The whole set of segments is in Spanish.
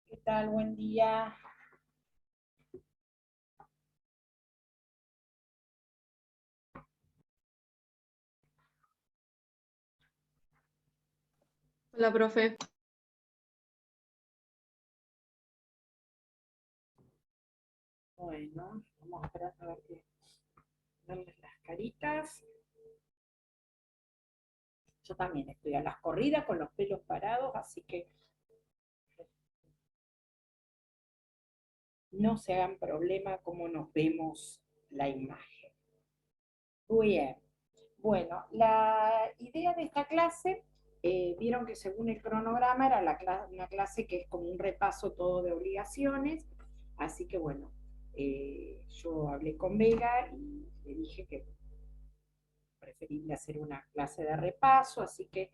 ¿Qué tal? Buen día. Hola, profe. Bueno, vamos a esperar a ver que verles las caritas. Yo también estoy a las corridas con los pelos parados, así que no se hagan problema cómo nos vemos la imagen. Muy bien. Bueno, la idea de esta clase, vieron que según el cronograma era una clase que es como un repaso todo de obligaciones, así que bueno, yo hablé con Vega y le dije que preferible hacer una clase de repaso, así que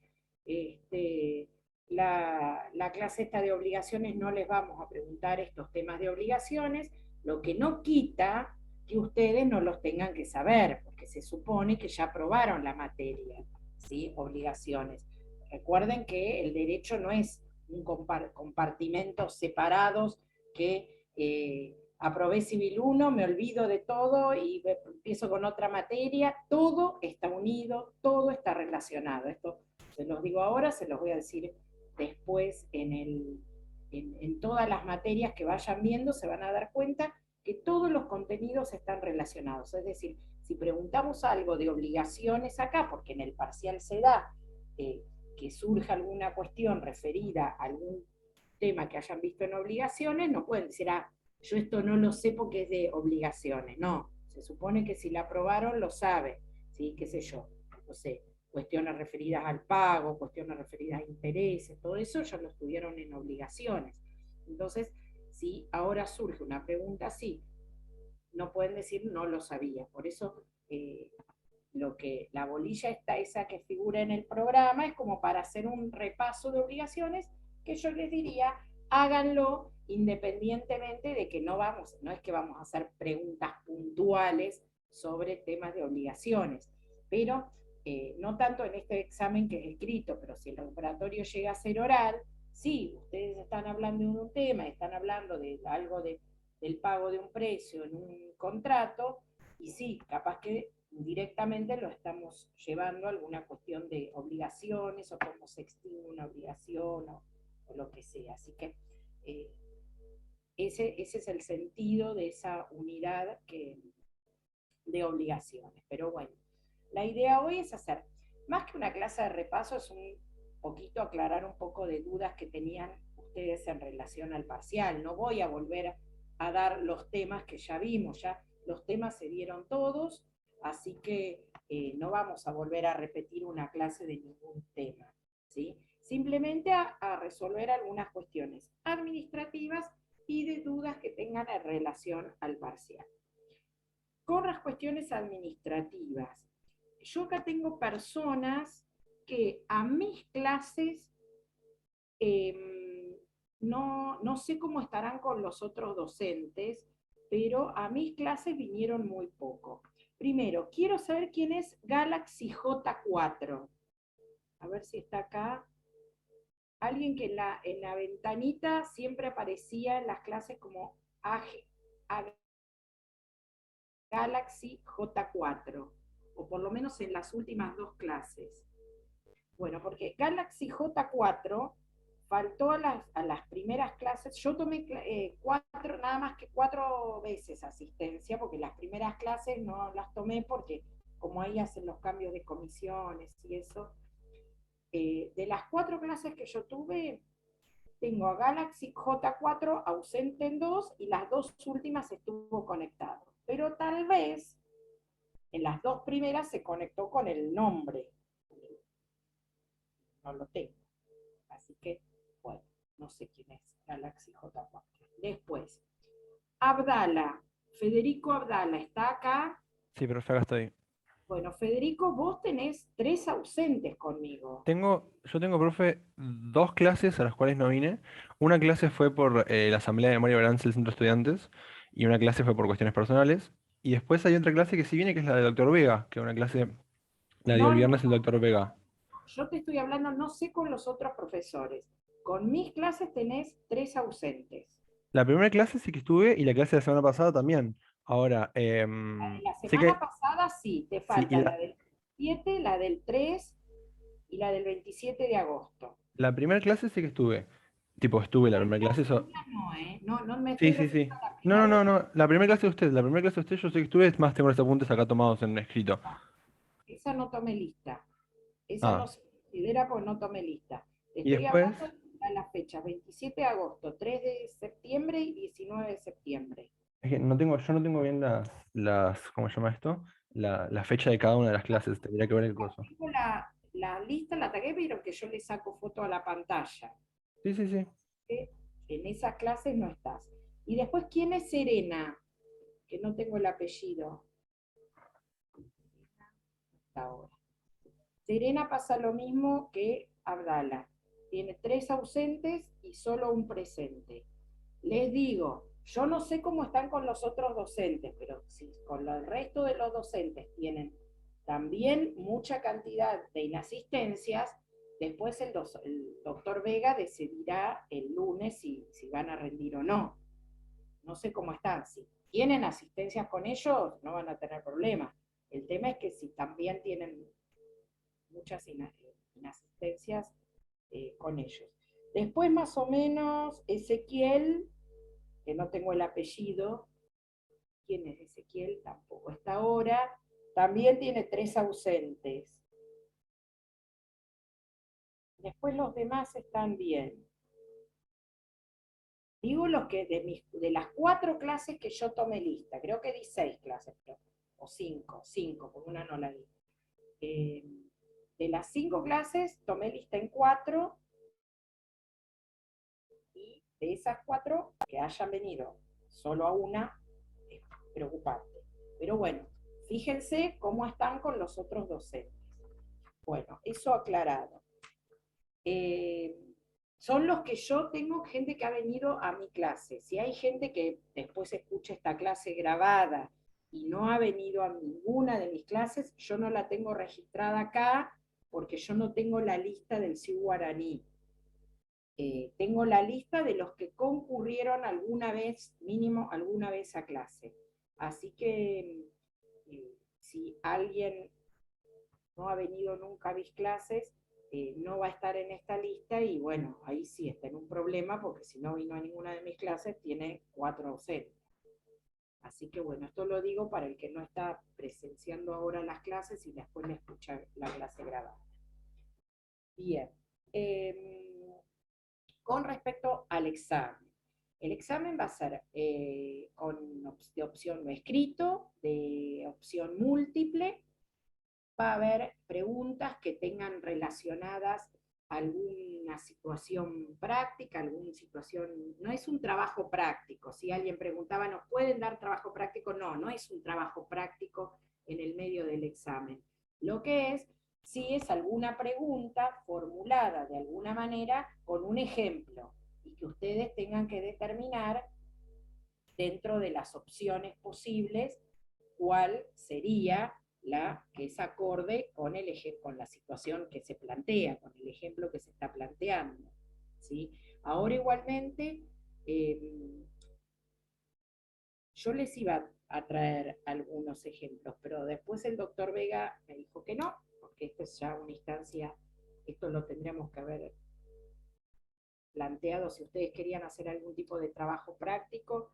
la clase esta de obligaciones no les vamos a preguntar estos temas de obligaciones, lo que no quita que ustedes no los tengan que saber, porque se supone que ya aprobaron la materia, ¿sí? Obligaciones. Recuerden que el derecho no es un compartimentos separados que aprobé Civil 1, me olvido de todo y empiezo con otra materia, todo está unido, todo está relacionado. Esto se los digo ahora, se los voy a decir después en todas las materias que vayan viendo, se van a dar cuenta que todos los contenidos están relacionados. Es decir, si preguntamos algo de obligaciones acá, porque en el parcial se da que surja alguna cuestión referida a algún tema que hayan visto en obligaciones, no pueden decir, yo esto no lo sé porque es de obligaciones. No, se supone que si la aprobaron lo sabe, ¿sí? Qué sé yo, no sé, cuestiones referidas al pago, cuestiones referidas a intereses, todo eso ya lo estudiaron en obligaciones. Entonces, si ahora surge una pregunta así, no pueden decir no lo sabía. Por eso la bolilla está esa que figura en el programa es como para hacer un repaso de obligaciones que yo les diría, háganlo independientemente de que no es que vamos a hacer preguntas puntuales sobre temas de obligaciones, pero no tanto en este examen que es escrito, pero si el laboratorio llega a ser oral, sí, ustedes están hablando de un tema, están hablando de algo del pago de un precio en un contrato, y sí, capaz que directamente lo estamos llevando a alguna cuestión de obligaciones o cómo se extingue una obligación o lo que sea. Así que eh, ese es el sentido de esa unidad de obligaciones. Pero bueno, la idea hoy es hacer, más que una clase de repaso, es un poquito aclarar un poco de dudas que tenían ustedes en relación al parcial. No voy a volver a dar los temas que ya vimos, ya los temas se dieron todos, así que no vamos a volver a repetir una clase de ningún tema, ¿sí? Simplemente a resolver algunas cuestiones administrativas y de dudas que tengan en relación al parcial. Con las cuestiones administrativas, yo acá tengo personas que a mis clases no sé cómo estarán con los otros docentes, pero a mis clases vinieron muy poco. Primero, quiero saber quién es Galaxy J4. A ver si está acá. Alguien que en la ventanita siempre aparecía en las clases como a Galaxy J4, o por lo menos en las últimas dos clases. Bueno, porque Galaxy J4 faltó a las primeras clases. Yo tomé nada más que 4 veces asistencia, porque las primeras clases no las tomé porque como ahí hacen los cambios de comisiones y eso. De las 4 clases que yo tuve, tengo a Galaxy J4 ausente en 2 y las 2 últimas estuvo conectado. Pero tal vez en las 2 primeras se conectó con el nombre. No lo tengo. Así que, bueno, no sé quién es Galaxy J4. Después, Abdala, Federico Abdala, ¿está acá? Sí, profe, acá estoy. Bueno, Federico, vos tenés 3 ausentes conmigo. Yo tengo, profe, 2 clases a las cuales no vine. Una clase fue por la Asamblea de Memoria y Balance del Centro de Estudiantes y una clase fue por cuestiones personales. Y después hay otra clase que sí viene, que es la del doctor Vega, que es una clase, la dio No, el no, viernes el doctor Vega. yo te estoy hablando, no sé con los otros profesores. Con mis clases tenés 3 ausentes. La primera clase sí que estuve y la clase de la semana pasada también. Ahora, La sé semana que pasada sí, te sí, y falta la del 7, la del 3 y la del 27 de agosto. la primera clase sí que estuve. Tipo, estuve la La primera clase. segunda no, ¿eh? No, no me Sí, estoy sí, refiriendo sí. a la No, no, primera no, vez. no. La primera clase de usted, la primera clase de usted, yo sé que estuve, es más, tengo los apuntes acá tomados en escrito. Esa no tomé lista. Esa Ah, no se considera porque no tomé lista. y Estoy después, hablando de las fechas 27 de agosto, 3 de septiembre y 19 de septiembre. es que no tengo, yo no tengo bien ¿cómo se llama esto? La fecha de cada una de las clases, tendría que ver el curso. Tengo la lista, la tagué, pero que yo le saco foto a la pantalla. Sí, sí, sí. ¿Sí? En esas clases no estás. Y después, ¿quién es Serena? Que no tengo el apellido. Hasta ahora. Serena pasa lo mismo que Abdala. Tiene 3 ausentes y solo un presente. Les digo, yo no sé cómo están con los otros docentes, pero si con el resto de los docentes tienen también mucha cantidad de inasistencias, después el doctor Vega decidirá el lunes si van a rendir o no. No sé cómo están. Si tienen asistencias con ellos, no van a tener problemas. El tema es que si también tienen muchas inasistencias con ellos. Después, más o menos, Ezequiel, que no tengo el apellido, ¿quién es Ezequiel? Tampoco está ahora, también tiene 3 ausentes. Después los demás están bien. Digo los que de las 4 clases que yo tomé lista, creo que di 6 clases, o 5, porque una no la di. Eh, de las 5 clases tomé lista en 4 y de esas 4 que hayan venido solo a una, es preocupante. Pero bueno, fíjense cómo están con los otros docentes. Bueno, eso aclarado. Eh, son los que yo tengo gente que ha venido a mi clase. Si hay gente que después escucha esta clase grabada y no ha venido a ninguna de mis clases, yo no la tengo registrada acá porque yo no tengo la lista del CIU Guaraní. Tengo la lista de los que concurrieron alguna vez, mínimo alguna vez a clase. Así que si alguien no ha venido nunca a mis clases, no va a estar en esta lista y bueno, ahí sí está en un problema porque si no vino a ninguna de mis clases tiene 4 ausentes. Así que bueno, esto lo digo para el que no está presenciando ahora las clases y después le escucha la clase grabada. Bien. Con respecto al examen. El examen va a ser de opción no escrito, de opción múltiple. Va a haber preguntas que tengan relacionadas alguna situación práctica, alguna situación, no es un trabajo práctico. Si alguien preguntaba, ¿nos pueden dar trabajo práctico? No, no es un trabajo práctico en el medio del examen. Lo que es, sí es alguna pregunta formulada de alguna manera con un ejemplo. y que ustedes tengan que determinar dentro de las opciones posibles cuál sería la que es acorde con, con la situación que se plantea, con el ejemplo que se está planteando. ¿Sí? Ahora igualmente, eh, yo les iba a traer algunos ejemplos, pero después el doctor Vega me dijo que no, porque esto es ya una instancia, esto lo tendríamos que haber planteado si ustedes querían hacer algún tipo de trabajo práctico,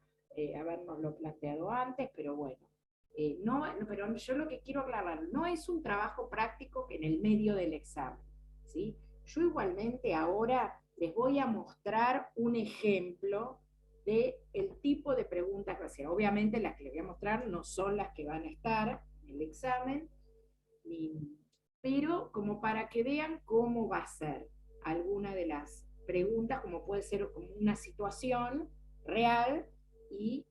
habernoslo planteado antes, pero bueno. No, pero yo lo que quiero aclarar, no es un trabajo práctico que en el medio del examen, ¿sí? Yo igualmente ahora les voy a mostrar un ejemplo de el tipo de preguntas que hacer. Obviamente las que les voy a mostrar no son las que van a estar en el examen, pero como para que vean cómo va a ser alguna de las preguntas, como puede ser como una situación real y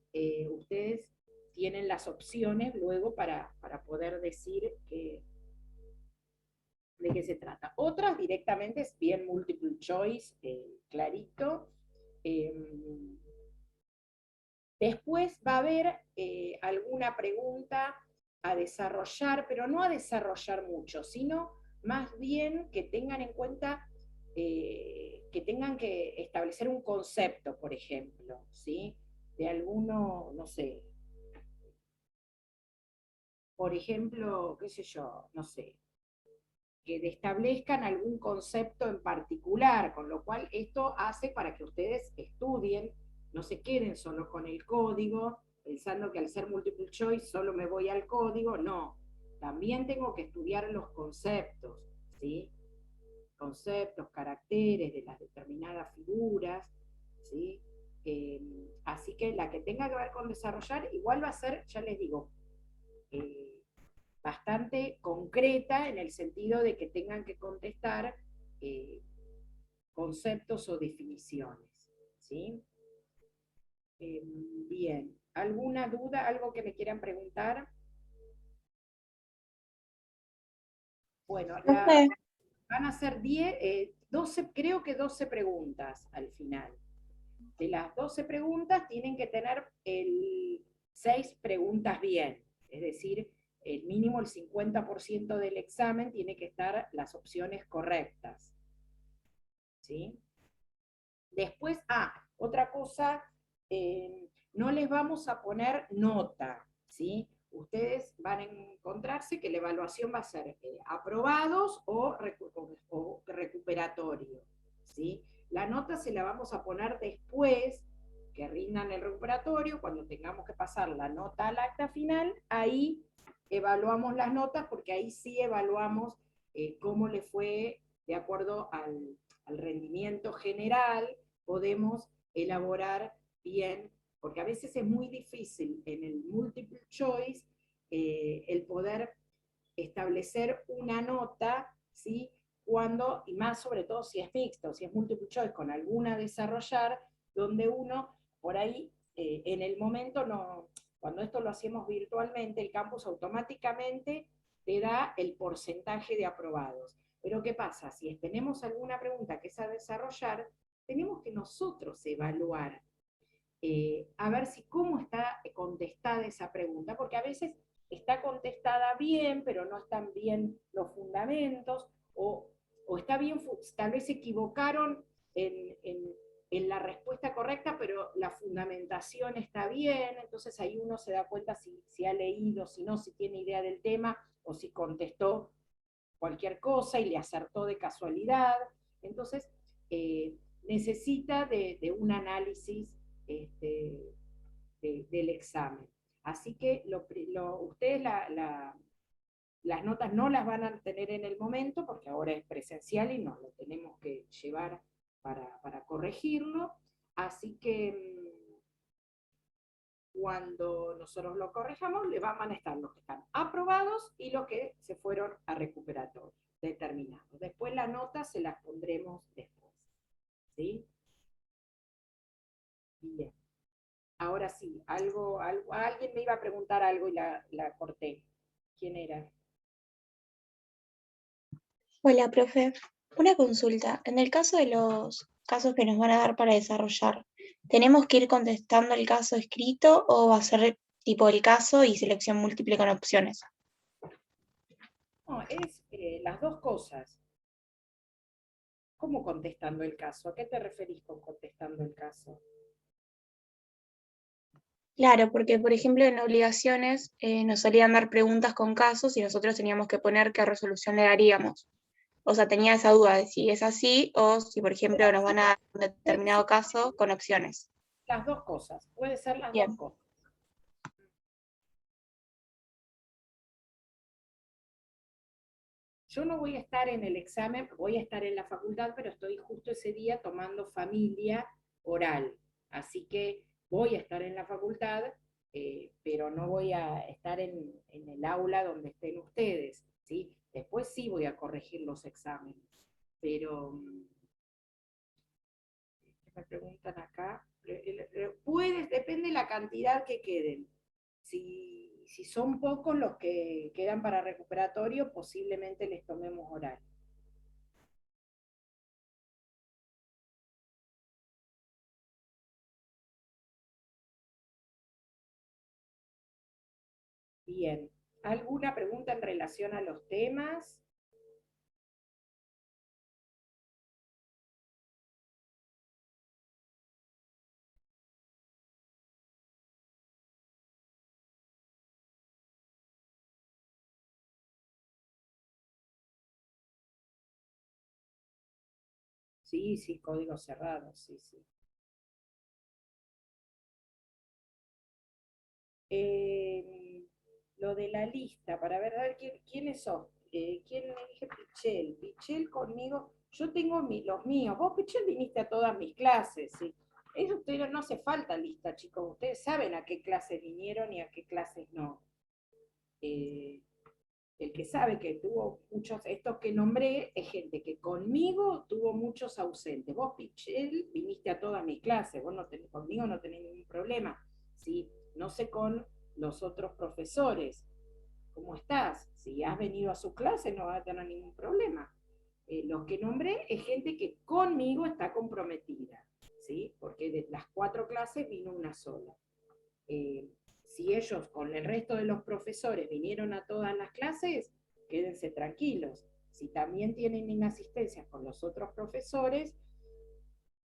ustedes tienen las opciones luego para poder decir de qué se trata. Otras directamente es bien multiple choice, clarito. Eh, Después va a haber alguna pregunta a desarrollar, pero no a desarrollar mucho, sino más bien que tengan en cuenta, que tengan que establecer un concepto, por ejemplo, ¿sí? De alguno, no sé, por ejemplo, qué sé yo, no sé, que establezcan algún concepto en particular, con lo cual esto hace para que ustedes estudien, no se queden solo con el código, pensando que al ser multiple choice solo me voy al código, no, también tengo que estudiar los conceptos, ¿sí? Conceptos, caracteres de las determinadas figuras, ¿sí? Así que la que tenga que ver con desarrollar, igual va a ser, ya les digo, bastante concreta en el sentido de que tengan que contestar eh, conceptos o definiciones. ¿Sí? Eh, Bien, ¿alguna duda, algo que me quieran preguntar? Bueno, Profe, van a ser 10, 12, creo que 12 preguntas al final. De las 12 preguntas tienen que tener 6 preguntas bien, es decir, el mínimo el 50% del examen tiene que estar las opciones correctas. ¿Sí? Después, otra cosa, no les vamos a poner nota, ¿sí? Ustedes van a encontrarse que la evaluación va a ser aprobados o recuperatorio, ¿sí? La nota se la vamos a poner después que rindan el recuperatorio, cuando tengamos que pasar la nota al acta final, ahí evaluamos las notas, porque ahí sí evaluamos cómo le fue de acuerdo al rendimiento general, podemos elaborar bien, porque a veces es muy difícil en el multiple choice el poder establecer una nota, ¿sí? Cuando, y más sobre todo si es mixto, si es multiple choice con alguna a desarrollar, donde uno por ahí en el momento no, cuando esto lo hacemos virtualmente, el campus automáticamente te da el porcentaje de aprobados. Pero ¿qué pasa? Si tenemos alguna pregunta que es a desarrollar, tenemos que nosotros evaluar, a ver si cómo está contestada esa pregunta, porque a veces está contestada bien, pero no están bien los fundamentos, o está bien, tal vez se equivocaron en la respuesta correcta, pero la fundamentación está bien, entonces ahí uno se da cuenta si ha leído, si no, si tiene idea del tema, o si contestó cualquier cosa y le acertó de casualidad. Entonces, necesita de un análisis este, del examen. Así que ustedes las notas no las van a tener en el momento, porque ahora es presencial y nos lo tenemos que llevar para corregirlo. Así que cuando nosotros lo corrijamos, le van a estar los que están aprobados y los que se fueron a recuperatorio, determinados. Después las notas se las pondremos después. ¿Sí? Bien. Ahora sí, alguien me iba a preguntar algo y la corté. ¿Quién era? hola, profe. Una consulta. En el caso de los casos que nos van a dar para desarrollar, ¿tenemos que ir contestando el caso escrito o va a ser tipo el caso y selección múltiple con opciones? No, es las dos cosas. ¿Cómo contestando el caso? ¿A qué te referís con contestando el caso? Claro, porque por ejemplo en obligaciones nos solían dar preguntas con casos y nosotros teníamos que poner qué resolución le daríamos. O sea, tenía esa duda de si es así o si, por ejemplo, nos van a dar un Puede determinado ser caso con opciones. las dos cosas, puede ser las dos Bien, cosas. Yo no voy a estar en el examen, voy a estar en la facultad, pero estoy justo ese día tomando familia oral. Así que voy a estar en la facultad, pero no voy a estar en el aula donde estén ustedes, ¿sí? Después sí voy a corregir los exámenes, pero ¿qué me preguntan acá? Puedes, depende de la cantidad que queden. Si son pocos los que quedan para recuperatorio, posiblemente les tomemos oral. Bien. ¿Alguna pregunta en relación a los temas? Sí, sí, código cerrado, sí, sí. Lo de la lista, para ver, a ver quiénes son. ¿Quién me dije? Pichel. Pichel conmigo. Yo tengo los míos. Vos, Pichel, viniste a todas mis clases, ¿sí? Eso ustedes no hace falta lista, chicos. Ustedes saben a qué clases vinieron y a qué clases no. Eh, el que sabe que tuvo muchos, estos que nombré, es gente que conmigo tuvo muchos ausentes. Vos, Pichel, viniste a todas mis clases, vos no tenés, conmigo no tenés ningún problema, ¿sí? No sé con los otros profesores, ¿cómo estás? Si has venido a su clase no vas a tener ningún problema. Los que nombré es gente que conmigo está comprometida, ¿sí? Porque de las 4 clases vino una sola. Eh, si ellos con el resto de los profesores vinieron a todas las clases, quédense tranquilos. Si también tienen inasistencias con los otros profesores,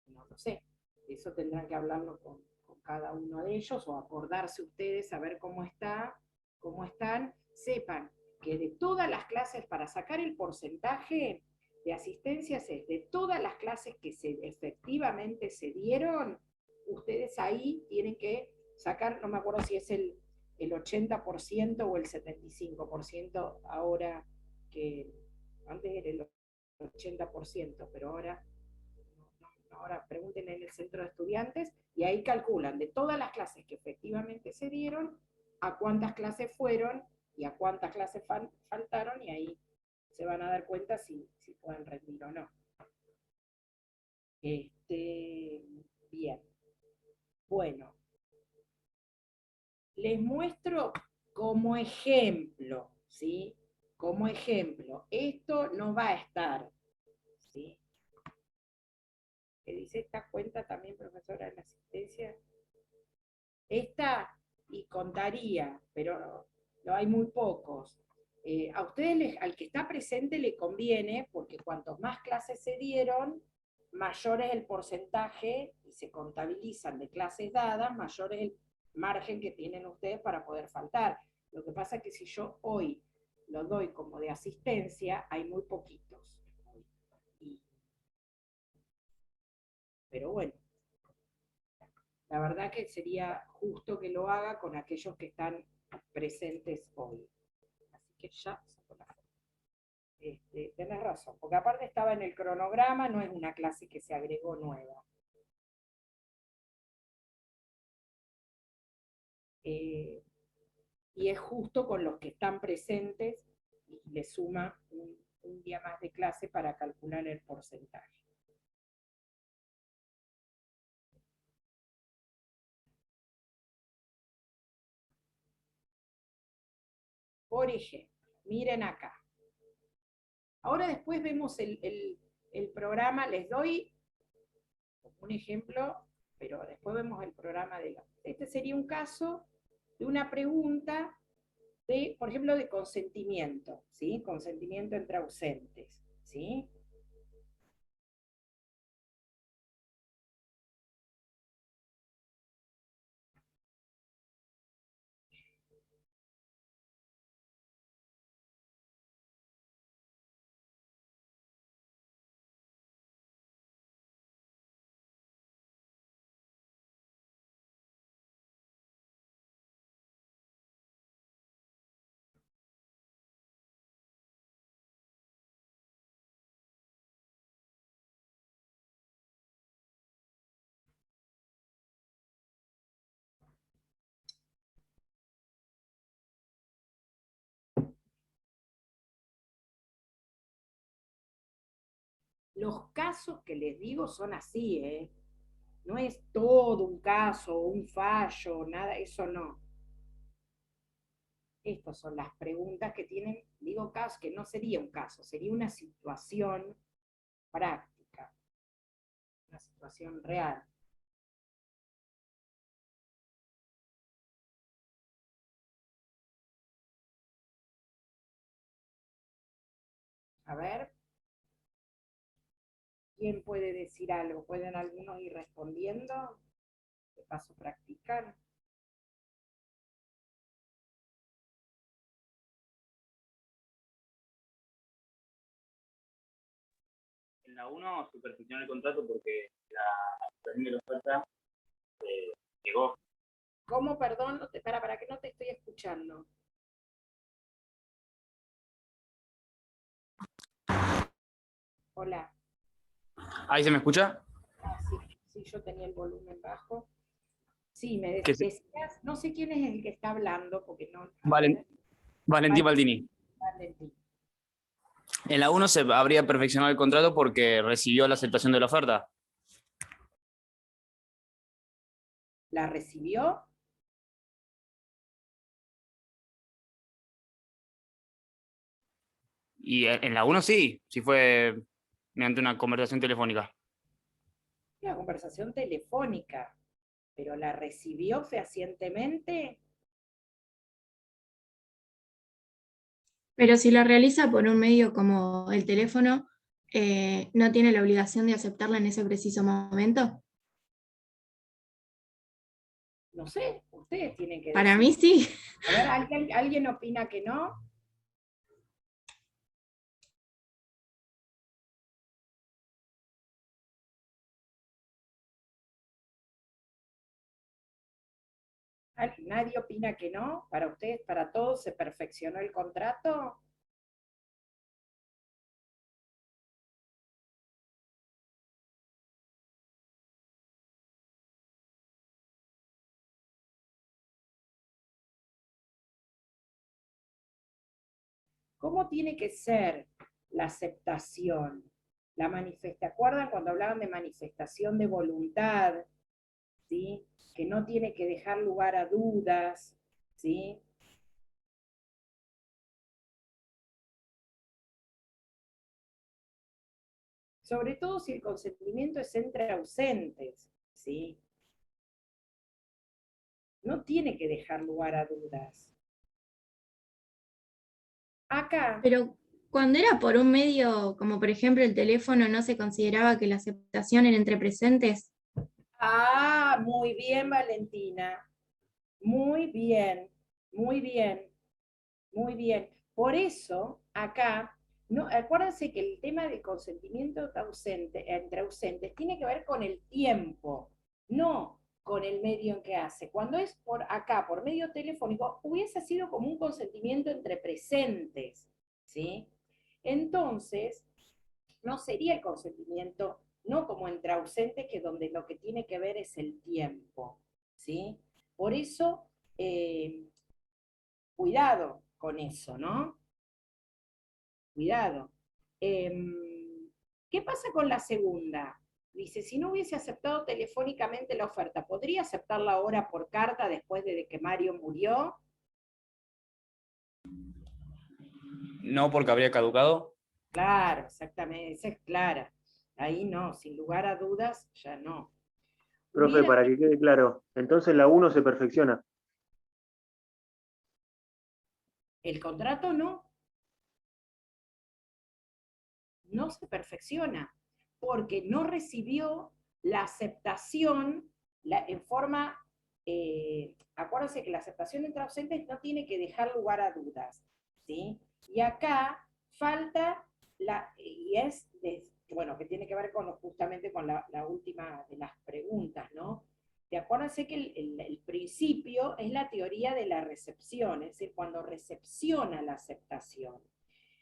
no lo sé. Eso tendrán que hablarlo con cada uno de ellos o acordarse ustedes a ver cómo están. Sepan que de todas las clases, para sacar el porcentaje de asistencias, es de todas las clases que efectivamente se dieron, ustedes ahí tienen que sacar, no me acuerdo si es el 80% o el 75%, ahora que antes era el 80%, pero ahora pregunten en el centro de estudiantes y ahí calculan de todas las clases que efectivamente se dieron, a cuántas clases fueron y a cuántas clases faltaron y ahí se van a dar cuenta si pueden rendir o no. Bien. Bueno, les muestro como ejemplo, ¿sí? Como ejemplo, esto no va a estar, ¿sí? Que dice esta cuenta también, profesora de la asistencia. Esta, y contaría, pero no hay muy pocos. A ustedes, al que está presente, le conviene, porque cuantos más clases se dieron, mayor es el porcentaje, y se contabilizan de clases dadas, mayor es el margen que tienen ustedes para poder faltar. Lo que pasa es que si yo hoy lo doy como de asistencia, hay muy poquitos. Pero bueno, la verdad que sería justo que lo haga con aquellos que están presentes hoy. Así que ya saco la foto. Tenés razón, porque aparte estaba en el cronograma, no es una clase que se agregó nueva. Y es justo con los que están presentes y le suma un día más de clase para calcular el porcentaje. Por ejemplo, miren acá. Ahora después vemos el programa, les doy como un ejemplo, pero después vemos el programa de la... Este sería un caso de una pregunta de, por ejemplo, de consentimiento, ¿sí? Consentimiento entre ausentes, ¿sí? Los casos que les digo son así, ¿eh? No es todo un caso, un fallo, nada, eso no. Estas son las preguntas que tienen, digo casos, que no sería un caso, sería una situación práctica, una situación real. A ver, ¿quién puede decir algo? ¿Pueden algunos ir respondiendo? De paso practicar. En la 1 se perfeccionó el contrato porque la aceptación de la oferta llegó. ¿Cómo, perdón? No te, para que no te estoy escuchando. Hola. ¿Ahí se me escucha? Ah, sí, sí, yo tenía el volumen bajo. Sí, me Que se- decías, no sé quién es el que está hablando, porque no... A Valen- ver, Valentín Baldini. Valentín. En la 1 se habría perfeccionado el contrato porque recibió la aceptación de la oferta. ¿La recibió? Y en la 1 sí fue mediante una conversación telefónica. Una conversación telefónica, pero ¿la recibió fehacientemente? Pero si la realiza por un medio como el teléfono, ¿no tiene la obligación de aceptarla en ese preciso momento? No sé, ustedes tienen que Para decir. mí sí. A ver, ¿alguien opina que no? ¿Nadie opina que no? ¿Para ustedes, para todos, se perfeccionó el contrato? ¿Cómo tiene que ser la aceptación? La ¿acuerdan cuando hablaban de manifestación de voluntad? ¿Sí? Que no tiene que dejar lugar a dudas, ¿sí? Sobre todo si el consentimiento es entre ausentes, ¿sí? No tiene que dejar lugar a dudas. Acá, Pero cuando era por un medio, como por ejemplo el teléfono, ¿no se consideraba que la aceptación era entre presentes? muy bien, Valentina. Muy bien, muy bien, muy bien. Por eso, acá, no, acuérdense que el tema del consentimiento entre ausentes tiene que ver con el tiempo, no con el medio en que hace. Cuando es por acá, por medio telefónico, hubiese sido como un consentimiento entre presentes, ¿sí? Entonces, no sería el consentimiento, no como entre ausentes, que donde lo que tiene que ver es el tiempo, ¿sí? Por eso, cuidado con eso, ¿no? Cuidado. ¿Qué pasa con la segunda? Dice, si no hubiese aceptado telefónicamente la oferta, ¿podría aceptarla ahora por carta después de que Mario murió? No porque habría caducado. Claro, exactamente, esa es clara. Ahí no, sin lugar a dudas, ya no. Profe, para que quede claro, entonces la 1 se perfecciona. El contrato no se perfecciona, porque no recibió la aceptación en forma, acuérdense que la aceptación entre ausentes no tiene que dejar lugar a dudas, ¿sí? Y acá falta, bueno, que tiene que ver justamente con la última de las preguntas, ¿no? Y acuérdense que el principio es la teoría de la recepción, es decir, cuando recepciona la aceptación.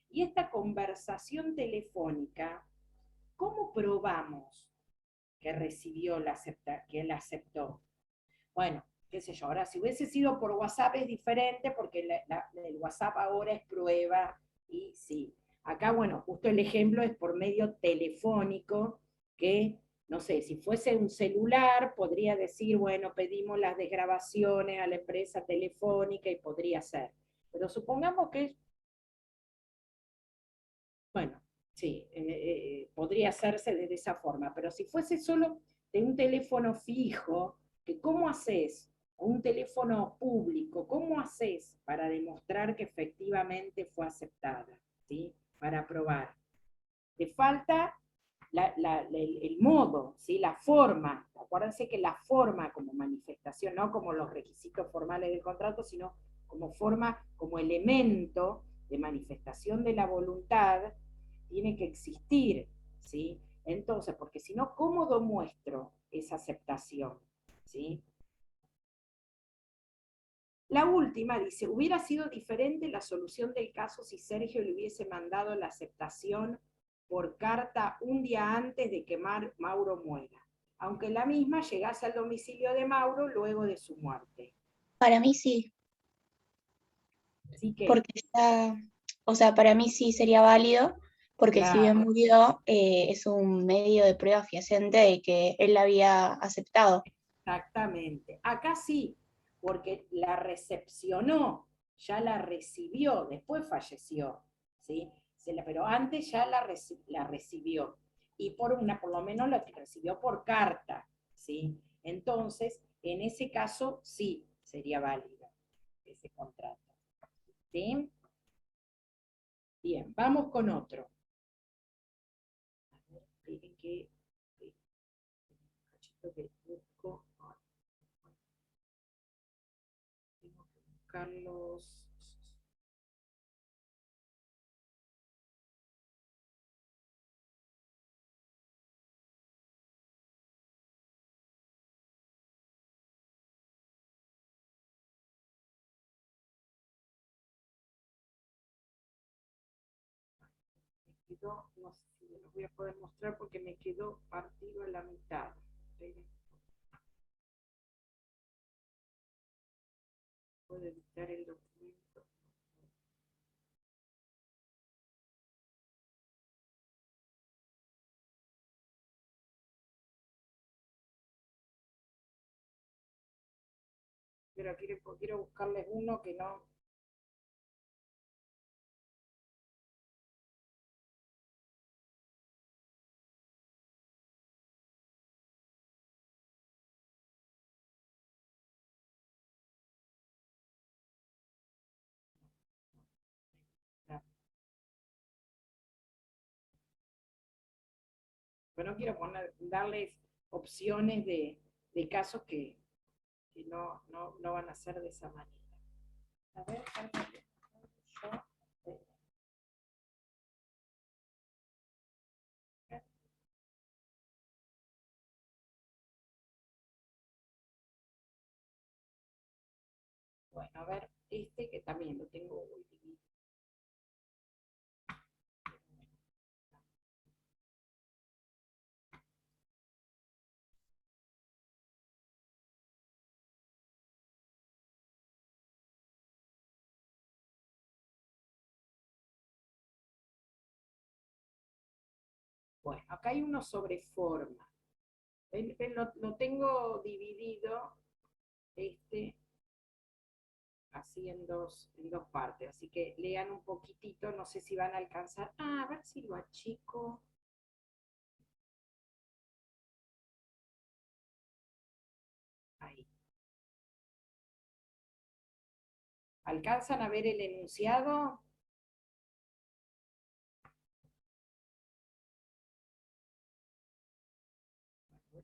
Y esta conversación telefónica, ¿cómo probamos que recibió que él aceptó? Bueno, qué sé yo, ahora si hubiese sido por WhatsApp es diferente porque el WhatsApp ahora es prueba y sí. Acá, bueno, justo el ejemplo es por medio telefónico, que, no sé, si fuese un celular, podría decir, bueno, pedimos las desgrabaciones a la empresa telefónica y podría ser. Pero supongamos que es, bueno, sí, podría hacerse de esa forma, pero si fuese solo de un teléfono fijo, que ¿cómo haces? O un teléfono público, ¿cómo haces para demostrar que efectivamente fue aceptada? ¿Sí? Para probar. Te falta el modo, ¿sí? La forma. Acuérdense que la forma como manifestación, no como los requisitos formales del contrato, sino como forma, como elemento de manifestación de la voluntad, tiene que existir, ¿sí? Entonces, porque si no, ¿cómo demuestro esa aceptación? ¿Sí? La última dice, hubiera sido diferente la solución del caso si Sergio le hubiese mandado la aceptación por carta un día antes de que Mauro muera, aunque la misma llegase al domicilio de Mauro luego de su muerte. Para mí sí, Así que, porque ya, o sea, para mí sí sería válido, porque si bien claro, murió, es un medio de prueba fehaciente de que él la había aceptado. exactamente. Acá sí, porque la recepcionó, ya la recibió, después falleció, ¿sí? Pero antes ya la recibió. Y por lo menos la recibió por carta, ¿sí? Entonces, en ese caso, sí sería válido ese contrato. ¿Sí? Bien, vamos con otro. A ver, esperen que busco. Tengo que buscarlos. No sé si los voy a poder mostrar porque me quedó partido a la mitad. Puedo editar el documento. Pero quiero buscarles uno que no. Pero no quiero darles opciones de casos que no van a ser de esa manera. A ver, yo, bueno, a ver, este que también lo tengo dividido. Bueno, acá hay uno sobre forma. Lo tengo dividido así en dos partes. Así que lean un poquitito, no sé si van a alcanzar. A ver si lo achico. ¿Alcanzan a ver el enunciado?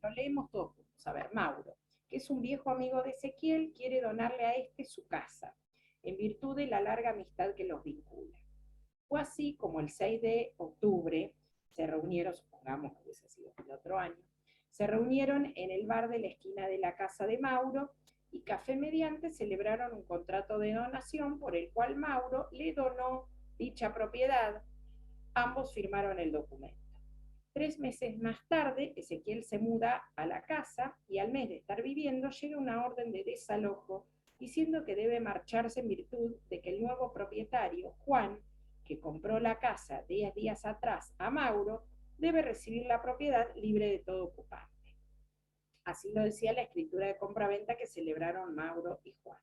Lo leemos todos juntos. A ver, Mauro, que es un viejo amigo de Ezequiel, quiere donarle a este su casa, en virtud de la larga amistad que los vincula. Fue así como el 6 de octubre se reunieron, supongamos que hubiese sido el otro año, se reunieron en el bar de la esquina de la casa de Mauro y café mediante celebraron un contrato de donación por el cual Mauro le donó dicha propiedad. Ambos firmaron el documento. 3 meses más tarde, Ezequiel se muda a la casa y al mes de estar viviendo llega una orden de desalojo diciendo que debe marcharse en virtud de que el nuevo propietario, Juan, que compró la casa 10 días atrás a Mauro, debe recibir la propiedad libre de todo ocupante. Así lo decía la escritura de compraventa que celebraron Mauro y Juan.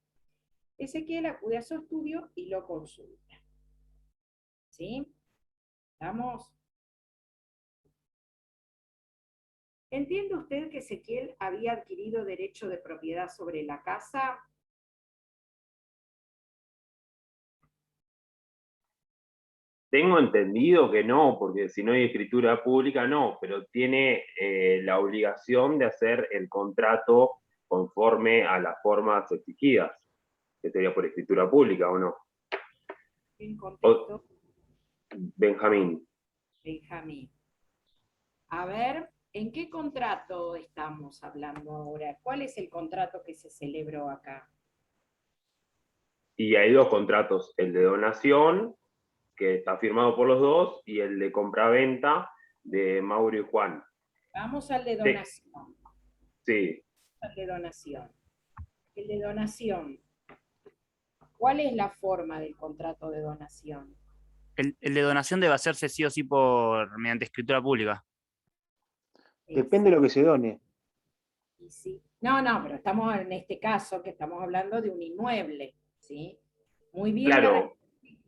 Ezequiel acude a su estudio y lo consulta. ¿Sí? ¿Estamos? ¿Entiende usted que Ezequiel había adquirido derecho de propiedad sobre la casa? Tengo entendido que no, porque si no hay escritura pública, no, pero tiene la obligación de hacer el contrato conforme a las formas exigidas, que sería por escritura pública, ¿o no? En contexto, Benjamín. Benjamín. A ver, ¿en qué contrato estamos hablando ahora? ¿Cuál es el contrato que se celebró acá? Y hay dos contratos, el de donación, que está firmado por los dos, y el de compraventa de Mauro y Juan. Vamos al de donación. Sí. Al de donación. El de donación. ¿Cuál es la forma del contrato de donación? El de donación debe hacerse sí o sí mediante escritura pública. Depende de lo que se done. Y sí. No, pero estamos en este caso que estamos hablando de un inmueble, ¿sí? Muy bien, Claro.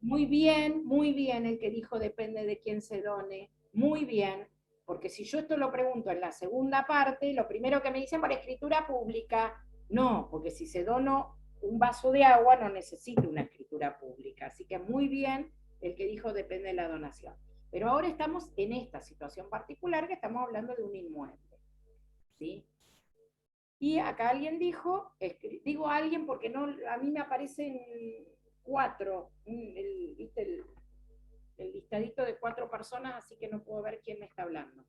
muy bien el que dijo depende de quién se done, muy bien, porque si yo esto lo pregunto en la segunda parte, lo primero que me dicen por escritura pública, no, porque si se dono un vaso de agua no necesito una escritura pública, así que muy bien el que dijo depende de la donación. Pero ahora estamos en esta situación particular que estamos hablando de un inmueble, ¿sí? Y acá alguien dijo, digo alguien porque no, a mí me aparecen 4, ¿viste el listadito de 4 personas, así que no puedo ver quién me está hablando.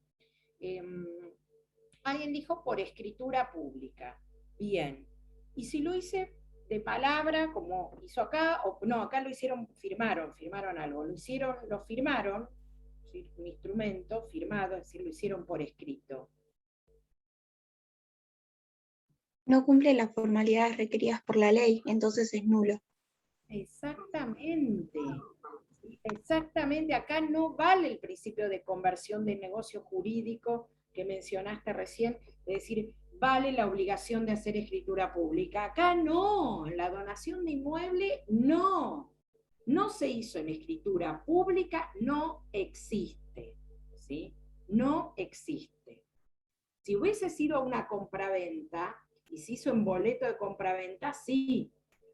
Alguien dijo por escritura pública. Bien. Y si lo hice de palabra, como hizo acá, o no, acá lo hicieron, firmaron algo, lo firmaron, ¿sí? Un instrumento firmado, es decir, lo hicieron por escrito. No cumple las formalidades requeridas por la ley, entonces es nulo. Exactamente. Exactamente, acá no vale el principio de conversión de negocio jurídico que mencionaste recién, es decir, vale la obligación de hacer escritura pública. Acá no, la donación de inmueble no se hizo en escritura pública, no existe, ¿sí? No existe. Si hubiese sido una compraventa y se hizo en boleto de compraventa, sí,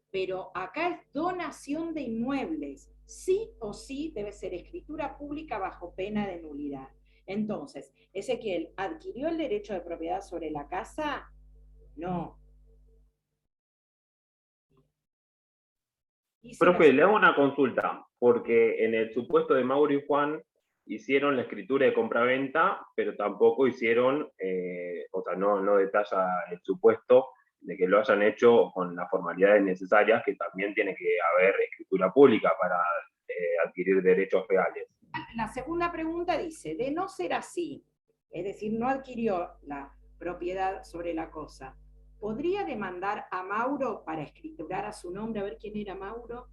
pero acá es donación de inmuebles. Sí o sí debe ser escritura pública bajo pena de nulidad. Entonces, Ezequiel, ¿adquirió el derecho de propiedad sobre la casa? No. Profe, le hago una consulta, porque en el supuesto de Mauro y Juan hicieron la escritura de compraventa, pero tampoco hicieron, o sea, no detalla el supuesto de que lo hayan hecho con las formalidades necesarias, que también tiene que haber escritura pública para adquirir derechos reales. La segunda pregunta dice, de no ser así, es decir, no adquirió la propiedad sobre la cosa, ¿podría demandar a Mauro para escriturar a su nombre? A ver quién era Mauro.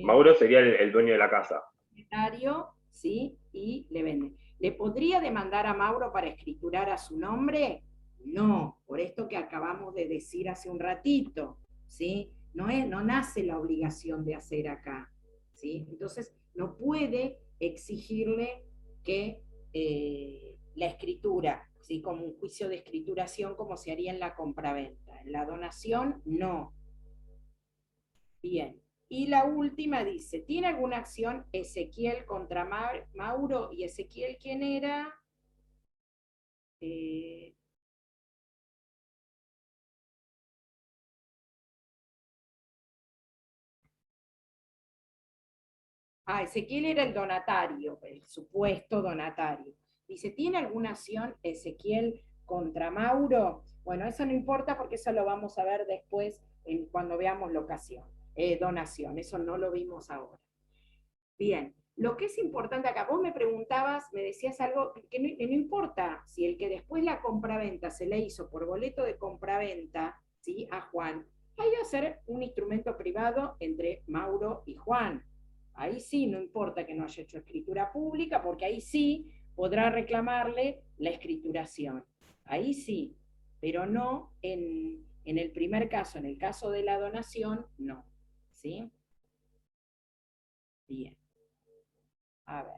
Mauro sería el dueño de la casa. Propietario, ¿sí? Y le vende. ¿Le podría demandar a Mauro para escriturar a su nombre? No, por esto que acabamos de decir hace un ratito, ¿sí? No nace la obligación de hacer acá, ¿sí? Entonces, no puede exigirle que la escritura, ¿sí? Como un juicio de escrituración como se haría en la compraventa. En la donación, no. Bien. Y la última dice, ¿tiene alguna acción Ezequiel contra Mauro? ¿Y Ezequiel quién era? Ezequiel era el donatario, el supuesto donatario. Dice, ¿tiene alguna acción Ezequiel contra Mauro? Bueno, eso no importa porque eso lo vamos a ver después cuando veamos donación. Eso no lo vimos ahora. Bien, lo que es importante acá, vos me preguntabas, me decías algo que no importa si el que después la compraventa se le hizo por boleto de compraventa, ¿sí? A Juan, ahí va a ser un instrumento privado entre Mauro y Juan. Ahí sí, no importa que no haya hecho escritura pública, porque ahí sí podrá reclamarle la escrituración. Ahí sí, pero no en el primer caso, en el caso de la donación, no. ¿Sí? Bien. A ver.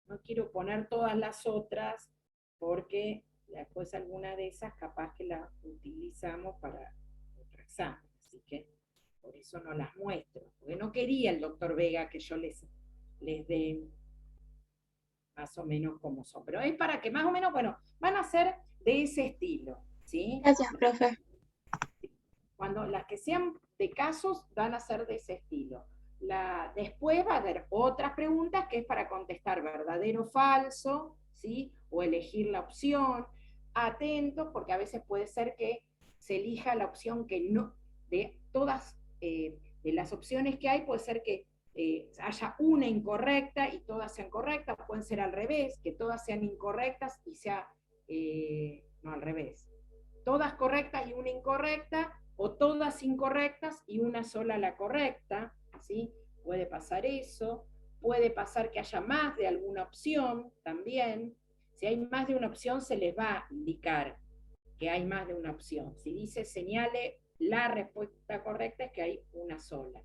No quiero poner todas las otras porque después alguna de esas capaz que las utilizamos para otro examen. Así que por eso no las muestro. Porque no quería el doctor Vega que yo les dé más o menos como son. Pero es para que más o menos, bueno, van a ser de ese estilo. ¿Sí? Gracias, profe. Cuando las que sean de casos van a ser de ese estilo. Después va a haber otras preguntas que es para contestar verdadero o falso, ¿sí? O elegir la opción. Atentos, porque a veces puede ser que se elija la opción que no, de todas de las opciones que hay, puede ser que haya una incorrecta y todas sean correctas, pueden ser al revés, que todas sean incorrectas y sea, no al revés, todas correctas y una incorrecta, o todas incorrectas y una sola la correcta, ¿sí? Puede pasar eso, puede pasar que haya más de alguna opción también. Si hay más de una opción se les va a indicar que hay más de una opción. Si dice señale la respuesta correcta es que hay una sola.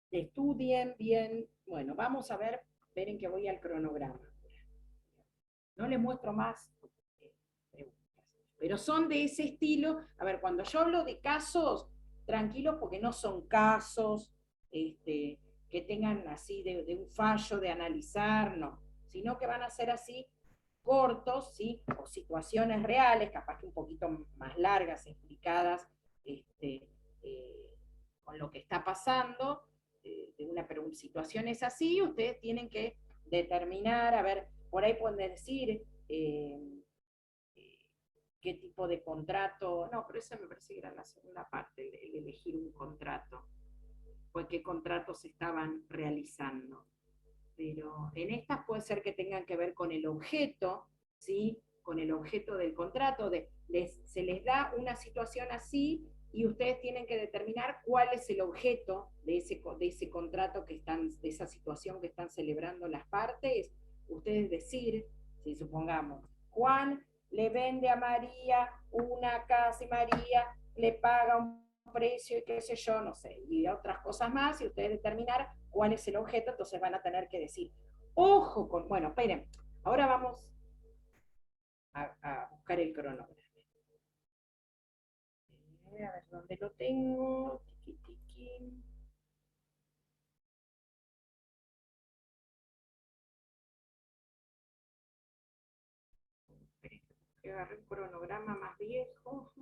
Estudien bien. Bueno, vamos a ver, esperen que voy al cronograma. No les muestro más preguntas, pero son de ese estilo. A ver, cuando yo hablo de casos, tranquilos porque no son casos que tengan así de un fallo, de analizar, no, sino que van a ser así cortos, ¿sí? O situaciones reales, capaz que un poquito más largas, explicadas con lo que está pasando, de una situación es así, ustedes tienen que determinar, a ver, por ahí pueden decir qué tipo de contrato, no, pero eso me parece que era la segunda parte, el elegir un contrato, pues qué contratos se estaban realizando. Pero en estas puede ser que tengan que ver con el objeto, ¿sí? Con el objeto del contrato, se les da una situación así y ustedes tienen que determinar cuál es el objeto de ese contrato que están, de esa situación que están celebrando las partes. Ustedes decir, si supongamos, Juan le vende a María una casa y María le paga un precio y qué sé yo, no sé, y otras cosas más, y ustedes determinar cuál es el objeto, entonces van a tener que decir, ojo con, bueno, esperen, ahora vamos a buscar el cronograma. A ver dónde lo tengo. Tiki, tiki. Que agarré un cronograma más viejo.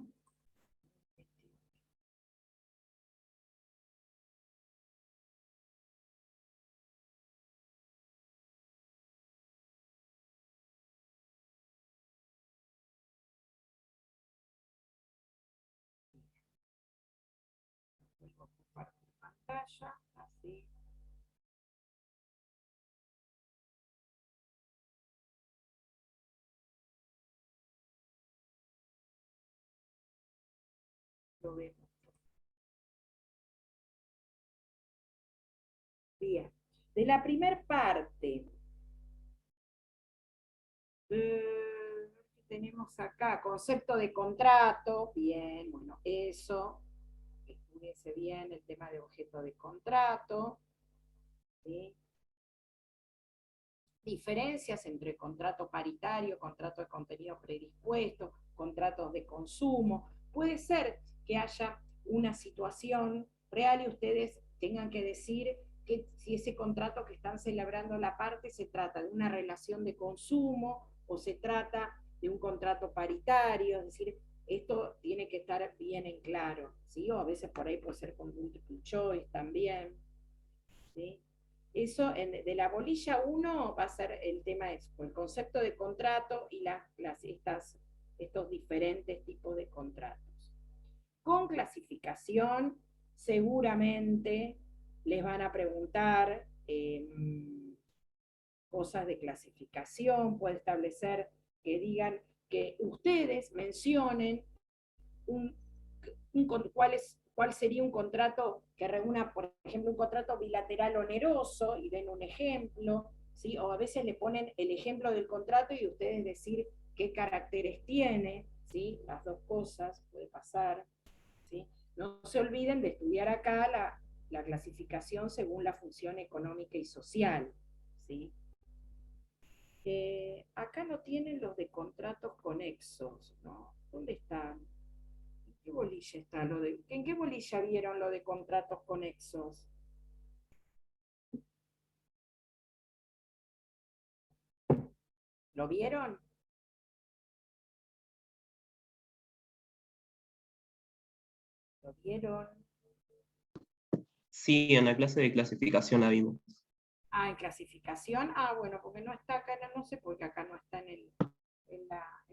Vuelvo a compartir pantalla, así. Lo vemos. Bien. De la primer parte, tenemos acá concepto de contrato, bien, bueno, eso, estudiese bien el tema de objeto de contrato, ¿sí? diferencias entre contrato paritario, contrato de contenido predispuesto, contratos de consumo. Puede ser que haya una situación real y ustedes tengan que decir que si ese contrato que están celebrando la parte se trata de una relación de consumo o se trata de un contrato paritario, es decir, esto tiene que estar bien en claro, ¿sí? O a veces por ahí puede ser con multiple choice también, ¿sí? Eso, de la bolilla 1 va a ser el tema eso, el concepto de contrato y estos diferentes tipos de contratos. Con clasificación, seguramente les van a preguntar cosas de clasificación, puede establecer que digan que ustedes mencionen cuál sería un contrato que reúna, por ejemplo, un contrato bilateral oneroso y den un ejemplo, ¿sí? O a veces le ponen el ejemplo del contrato y ustedes decir qué caracteres tiene, ¿sí? Las dos cosas, puede pasar, ¿sí? No se olviden de estudiar acá la clasificación según la función económica y social, ¿sí? Acá no tienen los de contratos conexos, ¿no? ¿Dónde están? ¿En qué bolilla está ¿En qué bolilla vieron lo de contratos conexos? ¿Lo vieron? ¿Lo vieron? Sí, en la clase de clasificación la vimos. Ah, en clasificación. Ah, bueno, porque no está acá, no sé por qué acá no está en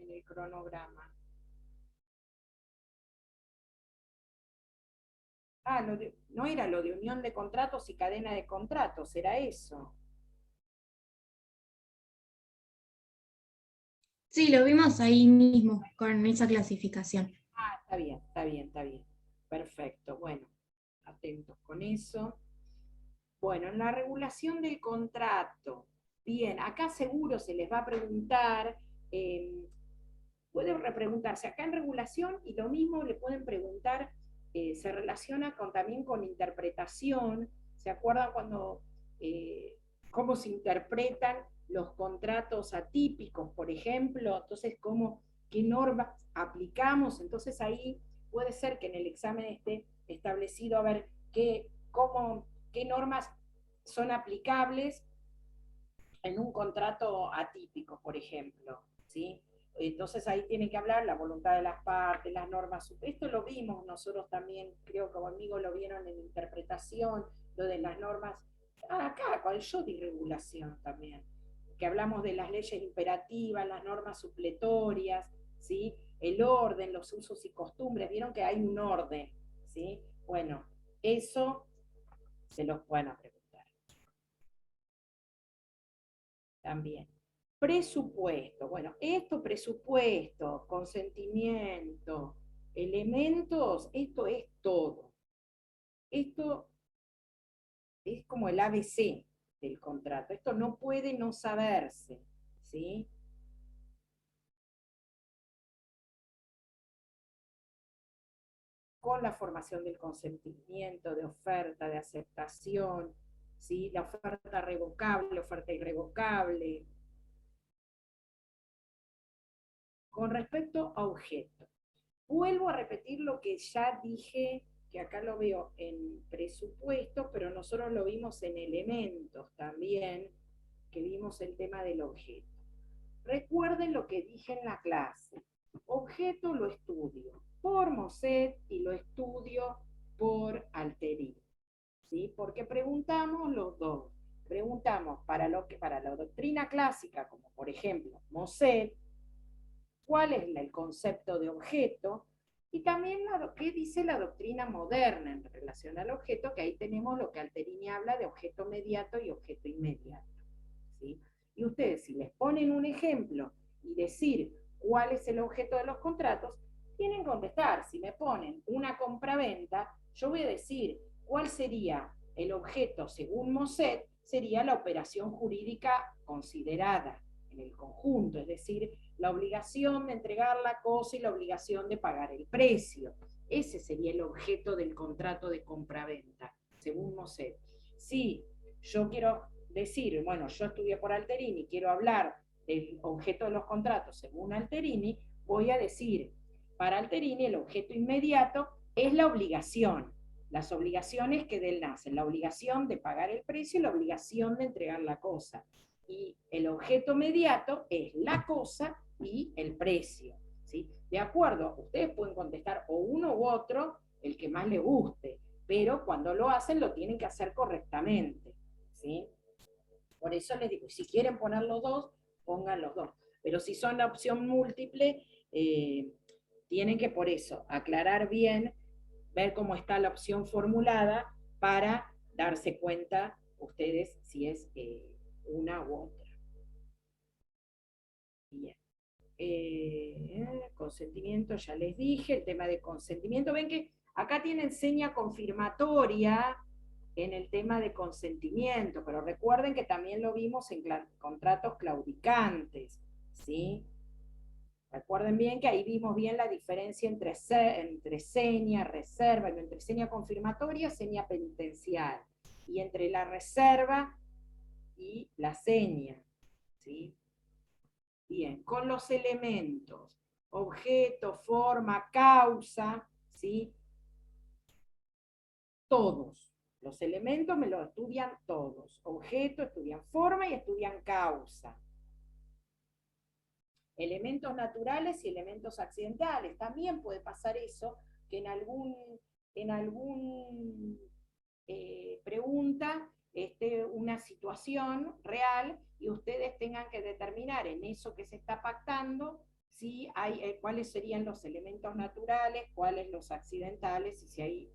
el cronograma. Ah, no era lo de unión de contratos y cadena de contratos, era eso. Sí, lo vimos ahí mismo, con esa clasificación. Ah, está bien, está bien, está bien. Perfecto, bueno, atentos con eso. Bueno, en la regulación del contrato, bien, acá seguro se les va a preguntar, puede repreguntarse acá en regulación y lo mismo le pueden preguntar, se relaciona también con interpretación, ¿se acuerdan cómo se interpretan los contratos atípicos, por ejemplo? Entonces, qué normas aplicamos, entonces ahí puede ser que en el examen esté establecido a ver qué normas son aplicables en un contrato atípico, por ejemplo, ¿sí? Entonces ahí tienen que hablar la voluntad de las partes, las normas. Esto lo vimos nosotros también, creo que conmigo lo vieron en interpretación, lo de las normas. Acá, con el yo de regulación también, que hablamos de las leyes imperativas, las normas supletorias, ¿sí? El orden, los usos y costumbres. Vieron que hay un orden, ¿sí? Bueno, eso se los pueden preguntar. También. Presupuesto. Bueno, presupuesto, consentimiento, elementos, esto es todo. Esto es como el ABC del contrato. Esto no puede no saberse, ¿sí? Con la formación del consentimiento, de oferta, de aceptación, ¿sí? La oferta revocable, oferta irrevocable. Con respecto a objeto, vuelvo a repetir lo que ya dije, que acá lo veo en presupuesto, pero nosotros lo vimos en elementos también, que vimos el tema del objeto. Recuerden lo que dije en la clase. Objeto lo estudio por Mosset y lo estudio por Alterí, ¿sí? Porque preguntamos los dos. Preguntamos para la doctrina clásica, como por ejemplo Mosset, cuál es el concepto de objeto, y también qué dice la doctrina moderna en relación al objeto, que ahí tenemos lo que Alterini habla de objeto mediato y objeto inmediato, ¿sí? Y ustedes, si les ponen un ejemplo y decir cuál es el objeto de los contratos, tienen que contestar. Si me ponen una compraventa, yo voy a decir cuál sería el objeto según Mosset, sería la operación jurídica considerada en el conjunto, es decir, la obligación de entregar la cosa y la obligación de pagar el precio. Ese sería el objeto del contrato de compraventa, según Mosset. Si yo quiero decir, bueno, yo estudié por Alterini, quiero hablar del objeto de los contratos según Alterini, voy a decir, para Alterini el objeto inmediato es la obligación, las obligaciones que de él nacen, la obligación de pagar el precio y la obligación de entregar la cosa. Y el objeto inmediato es la cosa y el precio, ¿sí? De acuerdo, ustedes pueden contestar o uno u otro, el que más les guste, pero cuando lo hacen lo tienen que hacer correctamente, ¿sí? Por eso les digo, si quieren poner los dos, pongan los dos. Pero si son la opción múltiple, tienen que por eso aclarar bien, ver cómo está la opción formulada para darse cuenta ustedes si es una u otra. Bien. Consentimiento, ya les dije, el tema de consentimiento. Ven que acá tienen seña confirmatoria en el tema de consentimiento, pero recuerden que también lo vimos en contratos claudicantes, ¿sí? Recuerden bien que ahí vimos bien la diferencia entre seña, reserva, y entre seña confirmatoria, seña penitencial, y entre la reserva y la seña, ¿sí? Bien, con los elementos, objeto, forma, causa, ¿sí? Todos. Los elementos me los estudian todos. Objeto, estudian forma y estudian causa. Elementos naturales y elementos accidentales. También puede pasar eso, que en algún pregunta una situación real y ustedes tengan que determinar en eso que se está pactando si hay, cuáles serían los elementos naturales, cuáles los accidentales y si hay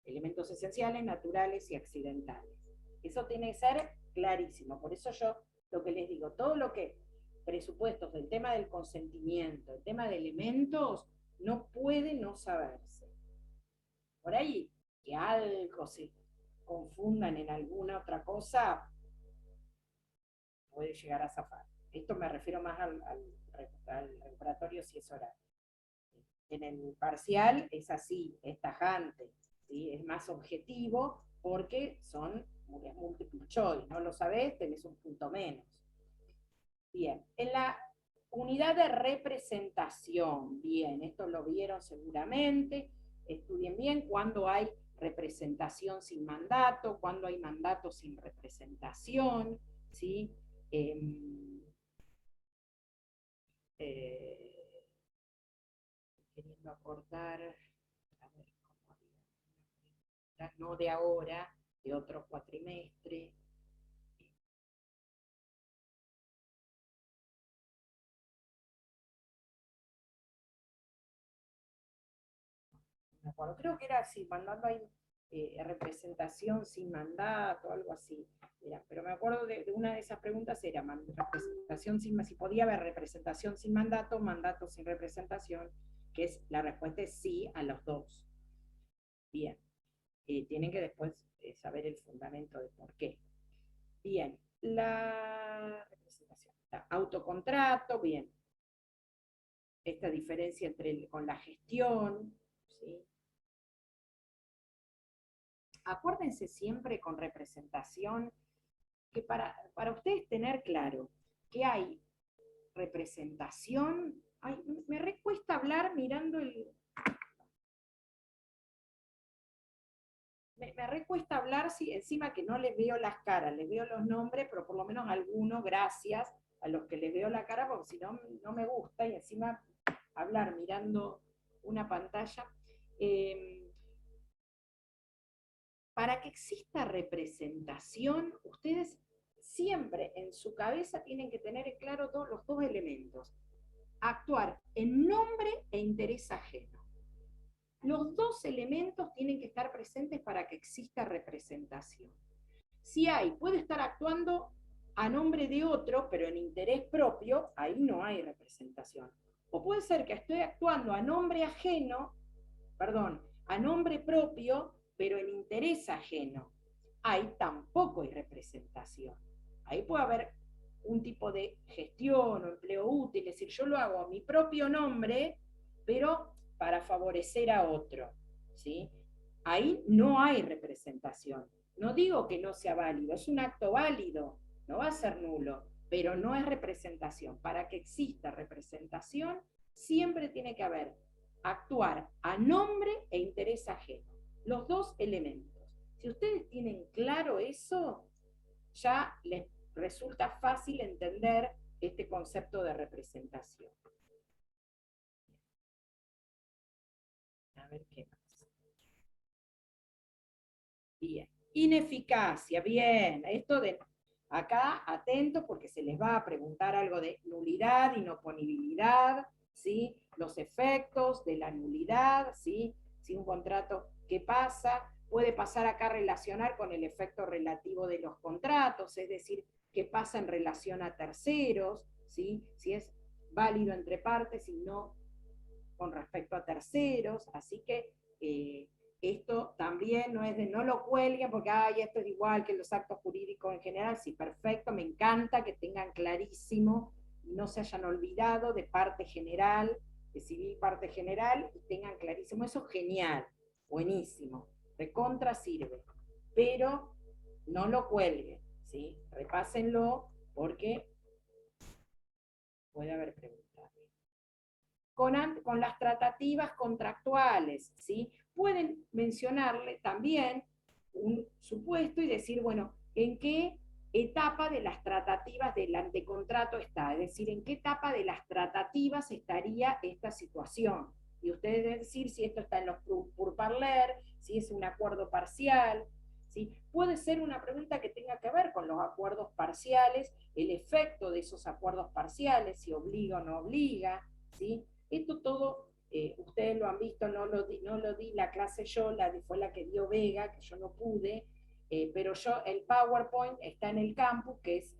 elementos esenciales, naturales y accidentales. Eso tiene que ser clarísimo. Por eso yo lo que les digo, todo lo que presupuestos del tema del consentimiento, el tema de elementos, no puede no saberse. Por ahí, que algo se confundan en alguna otra cosa, puede llegar a zafar. Esto me refiero más al recuperatorio si es oral. En el parcial es así, es tajante, ¿sí? Es más objetivo porque son multiple choice, no lo sabés, tenés un punto menos. Bien, en la unidad de representación, bien, esto lo vieron seguramente, estudien bien cuando hay representación sin mandato, cuando hay mandato sin representación, ¿sí? Queriendo acortar, a ver cómo había, no de ahora, de otro cuatrimestre. Me acuerdo, creo que era así, cuando hay representación sin mandato, algo así. Era, pero me acuerdo de una de esas preguntas, era representación sin, si podía haber representación sin mandato, mandato sin representación, que es, la respuesta es sí a los dos. Bien, tienen que después saber el fundamento de por qué. Bien, la representación, autocontrato, bien. Esta diferencia con la gestión, ¿sí? Acuérdense siempre con representación que para ustedes tener claro que hay representación, me recuesta hablar mirando me recuesta hablar si encima que no les veo las caras, les veo los nombres, pero por lo menos algunos, gracias a los que les veo la cara, porque si no, no me gusta, y encima hablar mirando una pantalla. Para que exista representación, ustedes siempre en su cabeza tienen que tener claro los dos elementos. Actuar en nombre e interés ajeno. Los dos elementos tienen que estar presentes para que exista representación. Si puede estar actuando a nombre de otro, pero en interés propio, ahí no hay representación. O puede ser que esté actuando a nombre ajeno, a nombre propio, pero en interés ajeno. Ahí tampoco hay representación. Ahí puede haber un tipo de gestión o empleo útil, es decir, yo lo hago a mi propio nombre, pero para favorecer a otro, ¿sí? Ahí no hay representación. No digo que no sea válido, es un acto válido, no va a ser nulo, pero no es representación. Para que exista representación, siempre tiene que haber actuar a nombre e interés ajeno. Los dos elementos. Si ustedes tienen claro eso, ya les resulta fácil entender este concepto de representación. A ver qué más. Bien. Ineficacia, bien. Esto de acá, atentos, porque se les va a preguntar algo de nulidad, inoponibilidad, ¿sí? Los efectos de la nulidad, ¿sí? Si un contrato, ¿qué pasa? Puede pasar acá a relacionar con el efecto relativo de los contratos, es decir, qué pasa en relación a terceros, ¿sí? Si es válido entre partes y no con respecto a terceros, así que esto también no es de no lo cuelguen porque ay, esto es igual que los actos jurídicos en general, sí, perfecto, me encanta que tengan clarísimo y no se hayan olvidado de parte general, de civil parte general, y tengan clarísimo, eso es genial, buenísimo, recontra sirve, pero no lo cuelguen, ¿sí? Repásenlo porque puede haber preguntas. Con las tratativas contractuales, ¿sí? Pueden mencionarle también un supuesto y decir, bueno, ¿en qué etapa de las tratativas del antecontrato está? Es decir, ¿en qué etapa de las tratativas estaría esta situación? Y ustedes deben decir si esto está en los pourparlers, si es un acuerdo parcial, ¿sí? Puede ser una pregunta que tenga que ver con los acuerdos parciales, el efecto de esos acuerdos parciales, si obliga o no obliga, ¿sí? Esto todo, ustedes lo han visto, no lo di la clase yo, fue la que dio Vega, que yo no pude, pero yo, el PowerPoint está en el campus, que es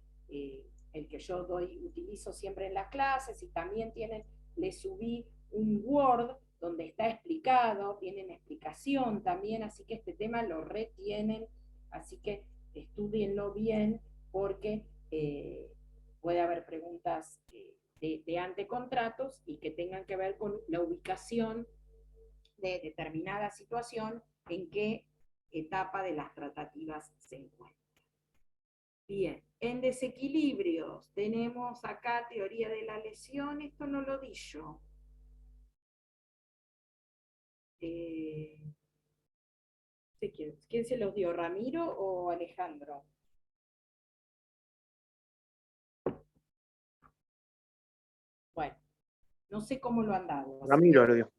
el que yo utilizo siempre en las clases, y también le subí un Word donde está explicado, tienen explicación también, así que este tema lo retienen, así que estudienlo bien, porque puede haber preguntas de antecontratos y que tengan que ver con la ubicación de determinada situación, en qué etapa de las tratativas se encuentra. Bien, en desequilibrios tenemos acá teoría de la lesión, esto no lo di yo. ¿Quién se los dio, Ramiro o Alejandro? Bueno, no sé cómo lo han dado. Ramiro lo dio.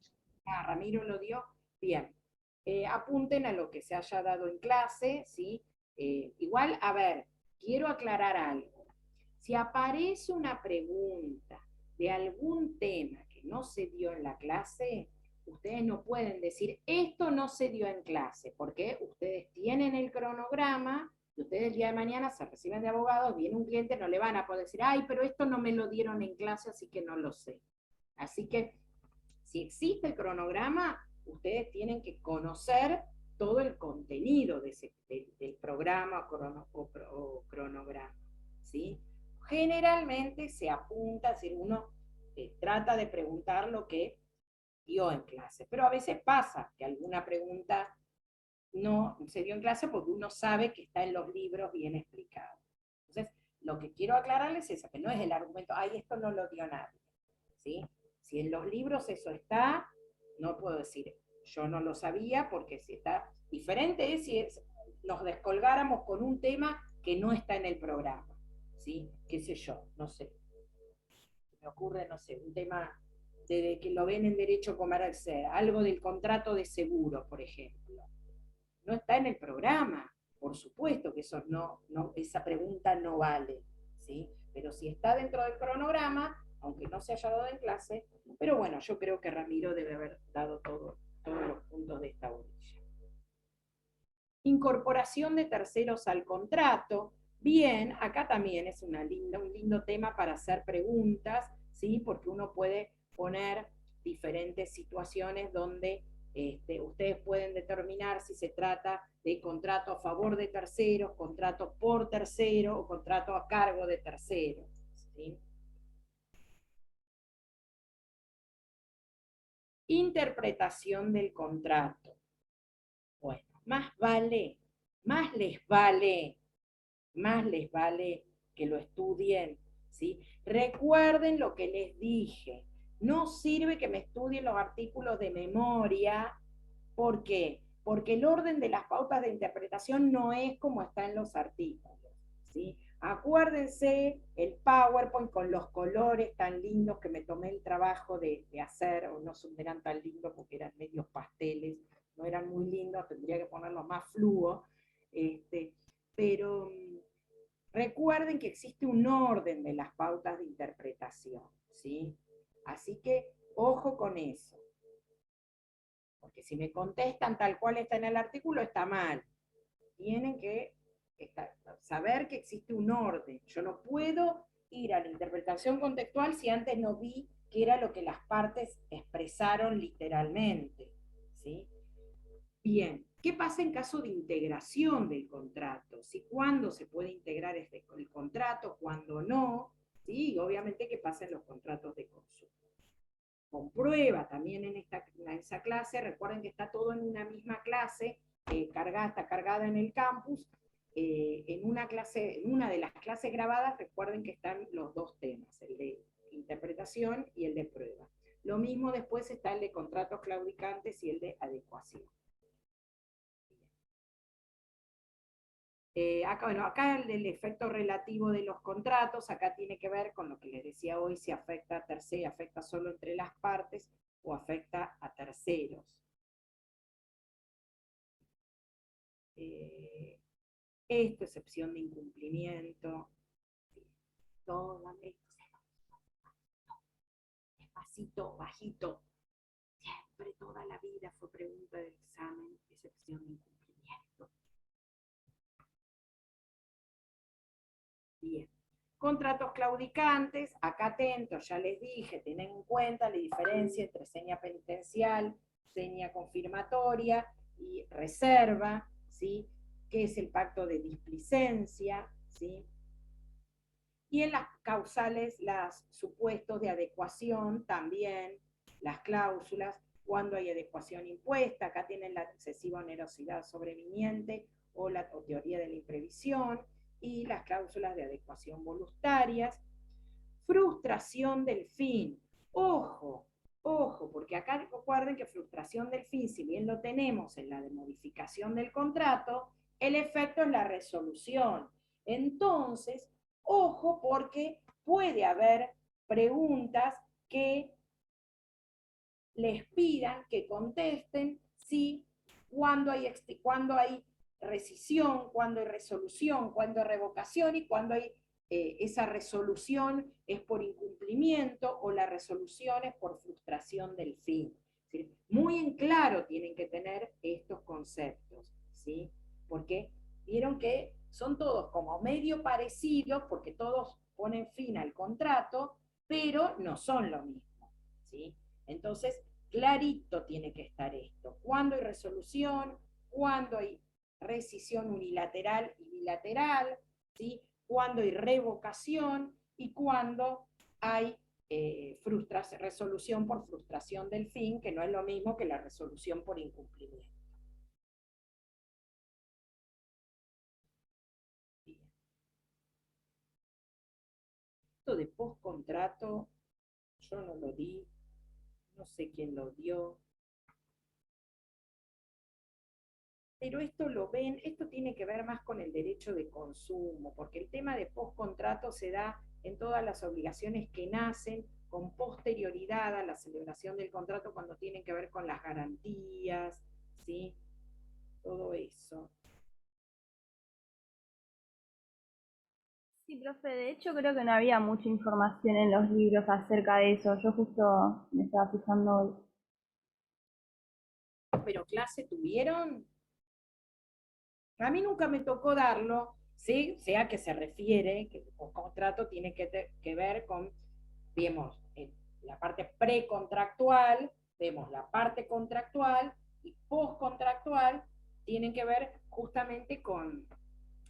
Ramiro lo dio. Bien. Apunten a lo que se haya dado en clase, ¿sí? Igual, a ver, quiero aclarar algo. Si aparece una pregunta de algún tema que no se dio en la clase, ustedes no pueden decir, esto no se dio en clase, porque ustedes tienen el cronograma, y ustedes el día de mañana se reciben de abogados, viene un cliente, no le van a poder decir, ay, pero esto no me lo dieron en clase, así que no lo sé. Así que, si existe el cronograma, ustedes tienen que conocer todo el contenido del programa o cronograma, ¿sí? Generalmente se apunta, es decir, uno trata de preguntar lo que dio en clase, pero a veces pasa que alguna pregunta no se dio en clase porque uno sabe que está en los libros bien explicado. Entonces, lo que quiero aclararles es que no es el argumento, ay, esto no lo dio nadie, ¿sí? Si en los libros eso está, no puedo decir, yo no lo sabía, porque si está diferente es si nos descolgáramos con un tema que no está en el programa, ¿sí? Qué sé yo, no sé. Me ocurre, no sé, un tema de que lo ven en derecho comercial, algo del contrato de seguro, por ejemplo. No está en el programa, por supuesto que eso esa pregunta no vale, ¿sí? Pero si está dentro del cronograma, aunque no se haya dado en clase, pero bueno, yo creo que Ramiro debe haber dado todos los puntos de esta orilla. Incorporación de terceros al contrato. Bien, acá también es un lindo tema para hacer preguntas, ¿sí? Porque uno puede poner diferentes situaciones donde ustedes pueden determinar si se trata de contrato a favor de terceros, contrato por tercero o contrato a cargo de terceros, ¿sí? Interpretación del contrato. Bueno, más vale más les vale que lo estudien, ¿sí? Recuerden lo que les dije. No sirve que me estudien los artículos de memoria. ¿Por qué? Porque el orden de las pautas de interpretación no es como está en los artículos, ¿sí? Acuérdense el PowerPoint con los colores tan lindos que me tomé el trabajo de hacer, o no eran tan lindos porque eran medios pasteles, no eran muy lindos, tendría que ponerlos más fluos, pero recuerden que existe un orden de las pautas de interpretación, ¿sí? Así que ojo con eso. Porque si me contestan tal cual está en el artículo, está mal. Tienen que saber que existe un orden. Yo no puedo ir a la interpretación contextual si antes no vi qué era lo que las partes expresaron literalmente, ¿sí? Bien, ¿qué pasa en caso de integración del contrato? ¿Sí? ¿Cuándo se puede integrar el contrato? ¿Cuándo no? ¿Sí? Obviamente que pasen los contratos de consumo. Comprueba también en esa clase, recuerden que está todo en una misma clase, está cargada en el campus, en una de las clases grabadas, recuerden que están los dos temas, el de interpretación y el de prueba. Lo mismo después está el de contratos claudicantes y el de adecuación. Acá el efecto relativo de los contratos, acá tiene que ver con lo que les decía hoy, si afecta a terceros, afecta solo entre las partes o afecta a terceros. Esto, excepción de incumplimiento. Todo despacito, bajito. Siempre, toda la vida fue pregunta del examen, excepción de incumplimiento. Bien. Contratos claudicantes, acá atentos, ya les dije, tengan en cuenta la diferencia entre seña penitencial, seña confirmatoria y reserva, ¿sí? ¿Qué es el pacto de displicencia? ¿Sí? Y en las causales, los supuestos de adecuación también, las cláusulas, cuando hay adecuación impuesta, acá tienen la excesiva onerosidad sobreviniente o la teoría de la imprevisión, y las cláusulas de adecuación voluntarias. Frustración del fin. Ojo, ojo, porque acá recuerden que frustración del fin, si bien lo tenemos en la de modificación del contrato, el efecto es la resolución. Entonces, ojo, porque puede haber preguntas que les pidan que contesten si cuando hay rescisión, cuando hay resolución, cuando hay revocación y cuando hay esa resolución es por incumplimiento o la resolución es por frustración del fin. ¿Sí? Muy en claro tienen que tener estos conceptos, ¿sí? Porque vieron que son todos como medio parecidos porque todos ponen fin al contrato, pero no son lo mismo, ¿sí? Entonces, clarito tiene que estar esto. Cuando hay resolución, cuando hay rescisión unilateral y bilateral, ¿sí? Cuando hay revocación y cuando hay resolución por frustración del fin, que no es lo mismo que la resolución por incumplimiento. Bien. Esto de postcontrato, yo no lo di, no sé quién lo dio, pero esto lo ven, esto tiene que ver más con el derecho de consumo, porque el tema de postcontrato se da en todas las obligaciones que nacen con posterioridad a la celebración del contrato cuando tienen que ver con las garantías, ¿sí? Todo eso. Sí, profe, de hecho creo que no había mucha información en los libros acerca de eso. Yo justo me estaba fijando hoy. ¿Pero clase tuvieron? A mí nunca me tocó darlo, ¿sí? Sea a qué se refiere, que el contrato tiene que ver con, vemos, la parte precontractual, vemos la parte contractual y postcontractual, tienen que ver justamente con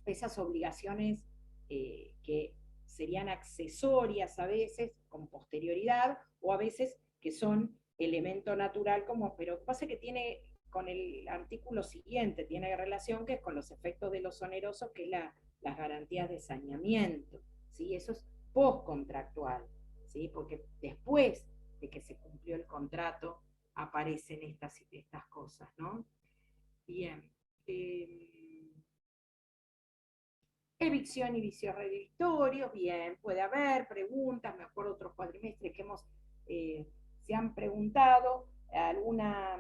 esas obligaciones que serían accesorias a veces, con posterioridad, o a veces que son elemento natural, como, pero pasa que tiene con el artículo siguiente, tiene relación, que es con los efectos de los onerosos, que es las garantías de saneamiento, ¿sí? Eso es postcontractual, ¿sí? Porque después de que se cumplió el contrato aparecen estas cosas, ¿no? Bien. Evicción y vicios redictorios, bien, puede haber preguntas, me acuerdo otros cuatrimestres que se han preguntado alguna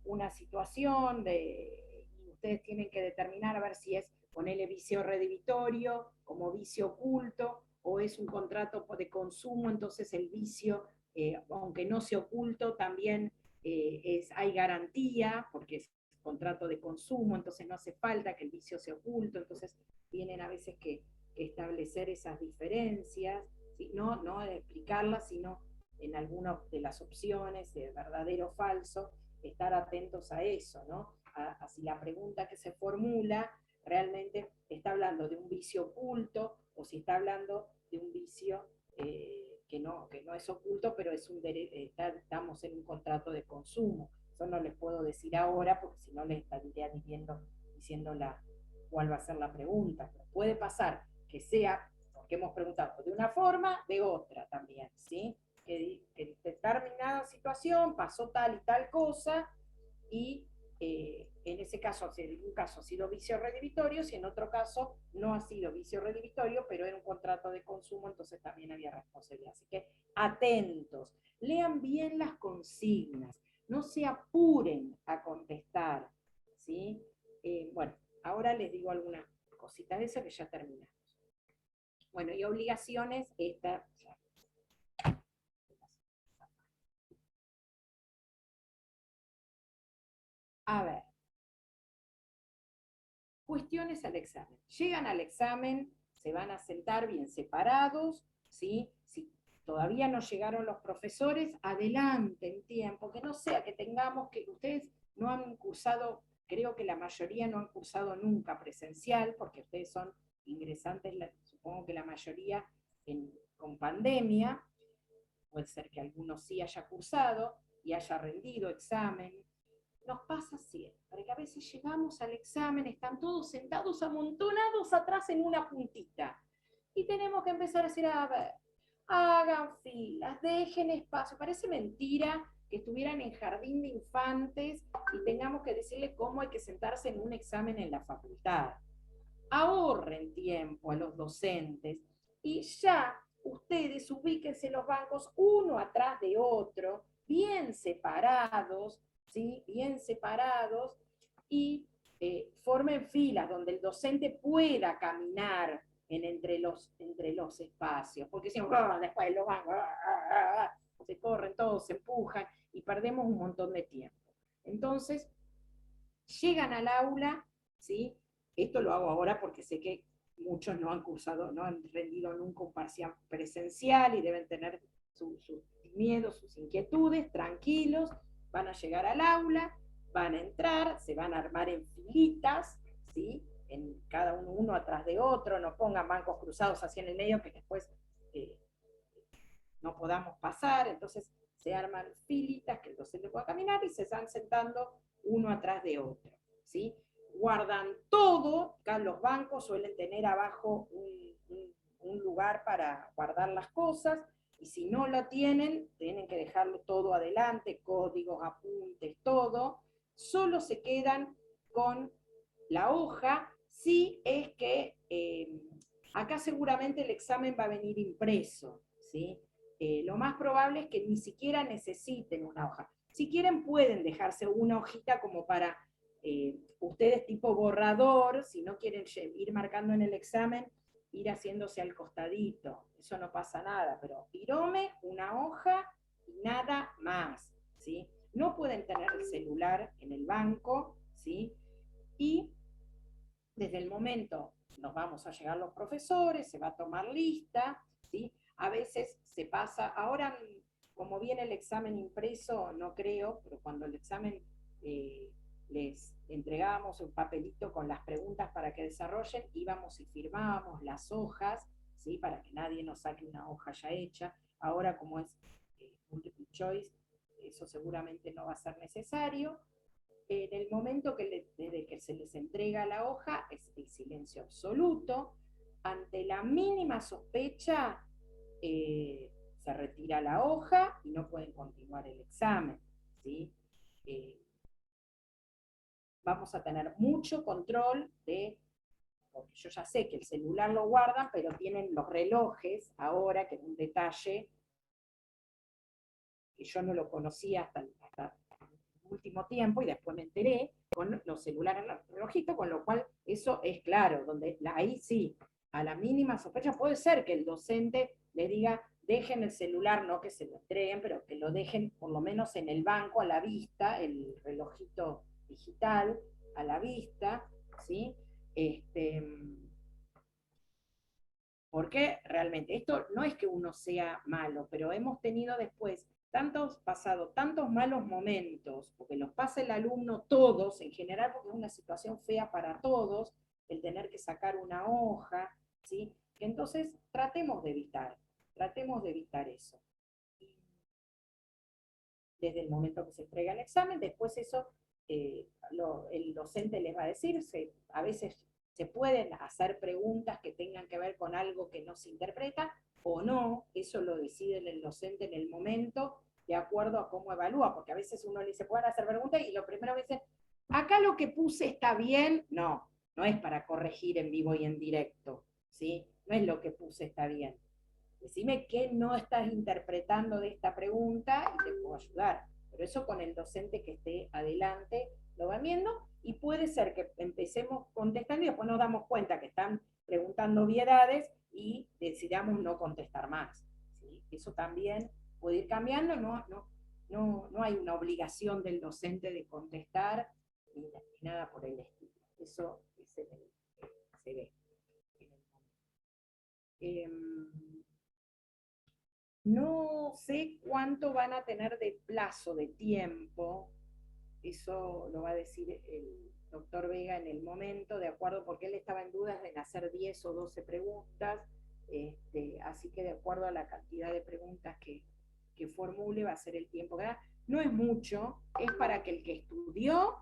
una situación y ustedes tienen que determinar a ver si es ponerle vicio redivitorio como vicio oculto o es un contrato de consumo, entonces el vicio, aunque no sea oculto, también hay garantía, porque es contrato de consumo, entonces no hace falta que el vicio sea oculto, entonces tienen a veces que establecer esas diferencias, ¿sí? No explicarlas, sino en alguna de las opciones, de verdadero o falso, estar atentos a eso, ¿no? A si la pregunta que se formula realmente está hablando de un vicio oculto o si está hablando de un vicio que no es oculto, pero estamos en un contrato de consumo. Eso no les puedo decir ahora porque si no les estaría diciendo cuál va a ser la pregunta. Pero puede pasar que sea, porque hemos preguntado de una forma, de otra también, ¿sí? Que en determinada situación pasó tal y tal cosa y en ese caso, en un caso ha sido vicio redivitorio, si en otro caso no ha sido vicio redivitorio, pero era un contrato de consumo, entonces también había responsabilidad. Así que atentos, lean bien las consignas, no se apuren a contestar, ¿sí? Bueno, ahora les digo algunas cositas de eso que ya terminamos. Bueno, y obligaciones, esta ya. A ver. Cuestiones al examen. Llegan al examen, se van a sentar bien separados, ¿sí? Si todavía no llegaron los profesores, adelante en tiempo, que no sea que tengamos que ustedes no han cursado, creo que la mayoría no han cursado nunca presencial, porque ustedes son ingresantes, supongo que la mayoría con pandemia, puede ser que algunos sí haya cursado y haya rendido examen. Nos pasa siempre, que a veces llegamos al examen, están todos sentados amontonados atrás en una puntita. Y tenemos que empezar a decir, a ver, hagan filas, dejen espacio. Parece mentira que estuvieran en jardín de infantes y tengamos que decirles cómo hay que sentarse en un examen en la facultad. Ahorren tiempo a los docentes y ya ustedes ubíquense los bancos uno atrás de otro, bien separados, ¿sí? Bien separados, y formen filas donde el docente pueda caminar entre los espacios, porque si no, después los bancos se corren todos, se empujan y perdemos un montón de tiempo. Entonces, llegan al aula, ¿sí? Esto lo hago ahora porque sé que muchos no han cursado, no han rendido nunca un parcial presencial y deben tener sus miedos, sus inquietudes, tranquilos, van a llegar al aula, van a entrar, se van a armar en filitas, ¿sí? En cada uno atrás de otro, no pongan bancos cruzados así en el medio que después no podamos pasar, entonces se arman filitas que el docente pueda caminar y se están sentando uno atrás de otro, ¿sí? Guardan todo, acá los bancos suelen tener abajo un lugar para guardar las cosas, y si no lo tienen que dejarlo todo adelante, códigos, apuntes, todo, solo se quedan con la hoja, si es que acá seguramente el examen va a venir impreso, ¿sí? Lo más probable es que ni siquiera necesiten una hoja. Si quieren pueden dejarse una hojita como para ustedes tipo borrador, si no quieren ir marcando en el examen, ir haciéndose al costadito, eso no pasa nada, pero pirome, una hoja y nada más, ¿sí? No pueden tener el celular en el banco, ¿sí? Y desde el momento nos vamos a llegar los profesores, se va a tomar lista, ¿sí? A veces se pasa, ahora como viene el examen impreso, no creo, pero cuando el examen les entregábamos un papelito con las preguntas para que desarrollen, íbamos y firmábamos las hojas, ¿sí? Para que nadie nos saque una hoja ya hecha. Ahora como es multiple choice, eso seguramente no va a ser necesario. en el momento desde que se les entrega la hoja, es el silencio absoluto. Ante la mínima sospecha, se retira la hoja y no pueden continuar el examen, ¿sí? Vamos a tener mucho control porque yo ya sé que el celular lo guardan, pero tienen los relojes ahora, que es un detalle que yo no lo conocía hasta el último tiempo, y después me enteré, con los celulares en el relojito, con lo cual eso es claro, donde ahí sí, a la mínima sospecha, puede ser que el docente le diga, dejen el celular, no que se lo entreguen, pero que lo dejen por lo menos en el banco a la vista, el relojito digital a la vista, ¿sí? Porque realmente esto no es que uno sea malo, pero hemos tenido después pasado tantos malos momentos, porque los pasa el alumno todos, en general, porque es una situación fea para todos, el tener que sacar una hoja, ¿sí? Que entonces tratemos de evitar eso. Desde el momento que se entrega el examen, después eso el docente les va a decir, a veces se pueden hacer preguntas que tengan que ver con algo que no se interpreta o no, eso lo decide el docente en el momento de acuerdo a cómo evalúa, porque a veces uno le dice, pueden hacer preguntas y lo primero que dicen, acá lo que puse está bien, no es para corregir en vivo y en directo, ¿sí? No es lo que puse está bien. Decime qué no estás interpretando de esta pregunta y te puedo ayudar. Pero eso con el docente que esté adelante lo van viendo, y puede ser que empecemos contestando y después nos damos cuenta que están preguntando obviedades y decidamos no contestar más, ¿sí? Eso también puede ir cambiando, no hay una obligación del docente de contestar ni nada por el estilo. Eso se ve. No sé cuánto van a tener de plazo de tiempo, eso lo va a decir el doctor Vega en el momento, de acuerdo, porque él estaba en dudas de hacer 10 o 12 preguntas, así que de acuerdo a la cantidad de preguntas que formule va a ser el tiempo que da. No es mucho, es para que el que estudió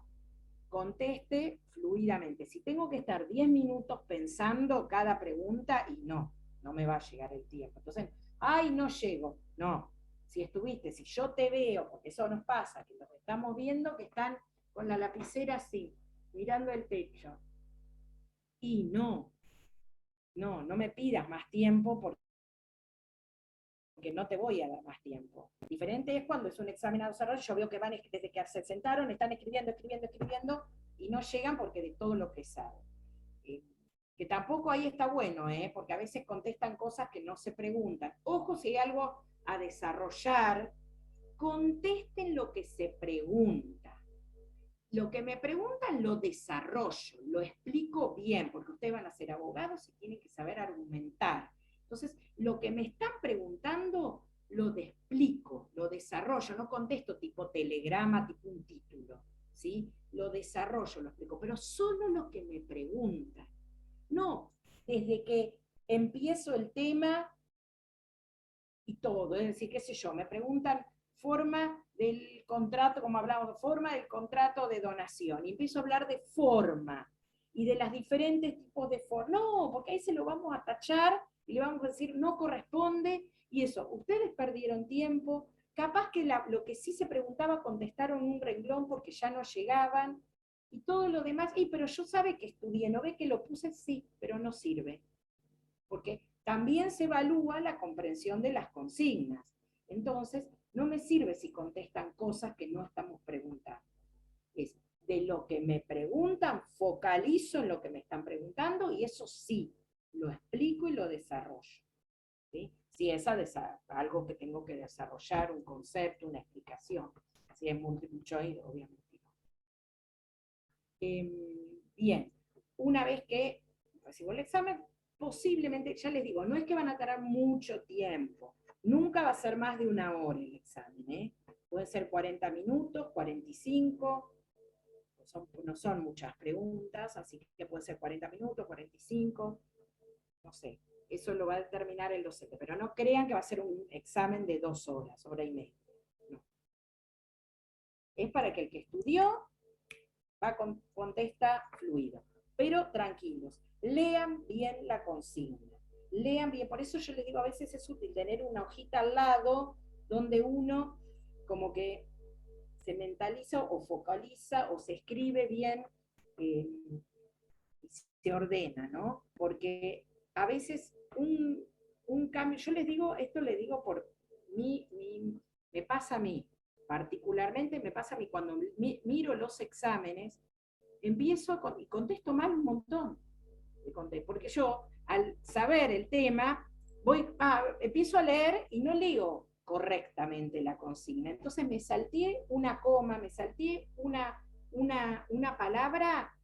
conteste fluidamente. Si tengo que estar 10 minutos pensando cada pregunta, y no me va a llegar el tiempo. Entonces, ay, no llego. No, si yo te veo, porque eso nos pasa, que los estamos viendo que están con la lapicera así, mirando el techo. Y no me pidas más tiempo porque no te voy a dar más tiempo. Diferente es cuando es un examen a desarrollo, yo veo que van desde que se sentaron, están escribiendo, y no llegan porque de todo lo que saben. Que tampoco ahí está bueno, porque a veces contestan cosas que no se preguntan. Ojo, si hay algo a desarrollar, contesten lo que se pregunta. Lo que me preguntan lo desarrollo, lo explico bien, porque ustedes van a ser abogados y tienen que saber argumentar. Entonces, lo que me están preguntando lo explico, lo desarrollo, no contesto tipo telegrama, tipo un título, ¿sí? Lo desarrollo, lo explico, pero solo lo que me preguntan. No, desde que empiezo el tema y todo, es decir, qué sé yo, me preguntan forma del contrato, como hablamos de forma del contrato de donación, y empiezo a hablar de forma, y de las diferentes tipos de forma. No, porque ahí se lo vamos a tachar, y le vamos a decir, no corresponde, y eso, ustedes perdieron tiempo, capaz que lo que sí se preguntaba contestaron un renglón porque ya no llegaban, y todo lo demás, pero yo sabe que estudié, ¿no ve que lo puse? Sí, pero no sirve. Porque también se evalúa la comprensión de las consignas. Entonces, no me sirve si contestan cosas que no estamos preguntando. Es de lo que me preguntan, focalizo en lo que me están preguntando, y eso sí, lo explico y lo desarrollo. ¿Sí? Si es algo que tengo que desarrollar, un concepto, una explicación. Si es multiple choice, obviamente no. Bien, una vez que recibo el examen, posiblemente, ya les digo, no es que van a tardar mucho tiempo, nunca va a ser más de 1 hora el examen, pueden ser 40 minutos, 45, no son muchas preguntas, así que puede ser 40 minutos, 45, no sé, eso lo va a determinar el docente, pero no crean que va a ser un examen de 2 horas, hora y media, no. Es para que el que estudió contesta fluido. Pero tranquilos, lean bien la consigna. Lean bien, por eso yo les digo, a veces es útil tener una hojita al lado donde uno como que se mentaliza o focaliza o se escribe bien y se ordena, ¿no? Porque a veces un cambio, yo les digo, esto les digo por me pasa a mí, particularmente me pasa a mí cuando miro los exámenes, empiezo y contesto mal un montón, porque yo, al saber el tema, empiezo a leer y no leo correctamente la consigna. Entonces me salté una coma, me salté una palabra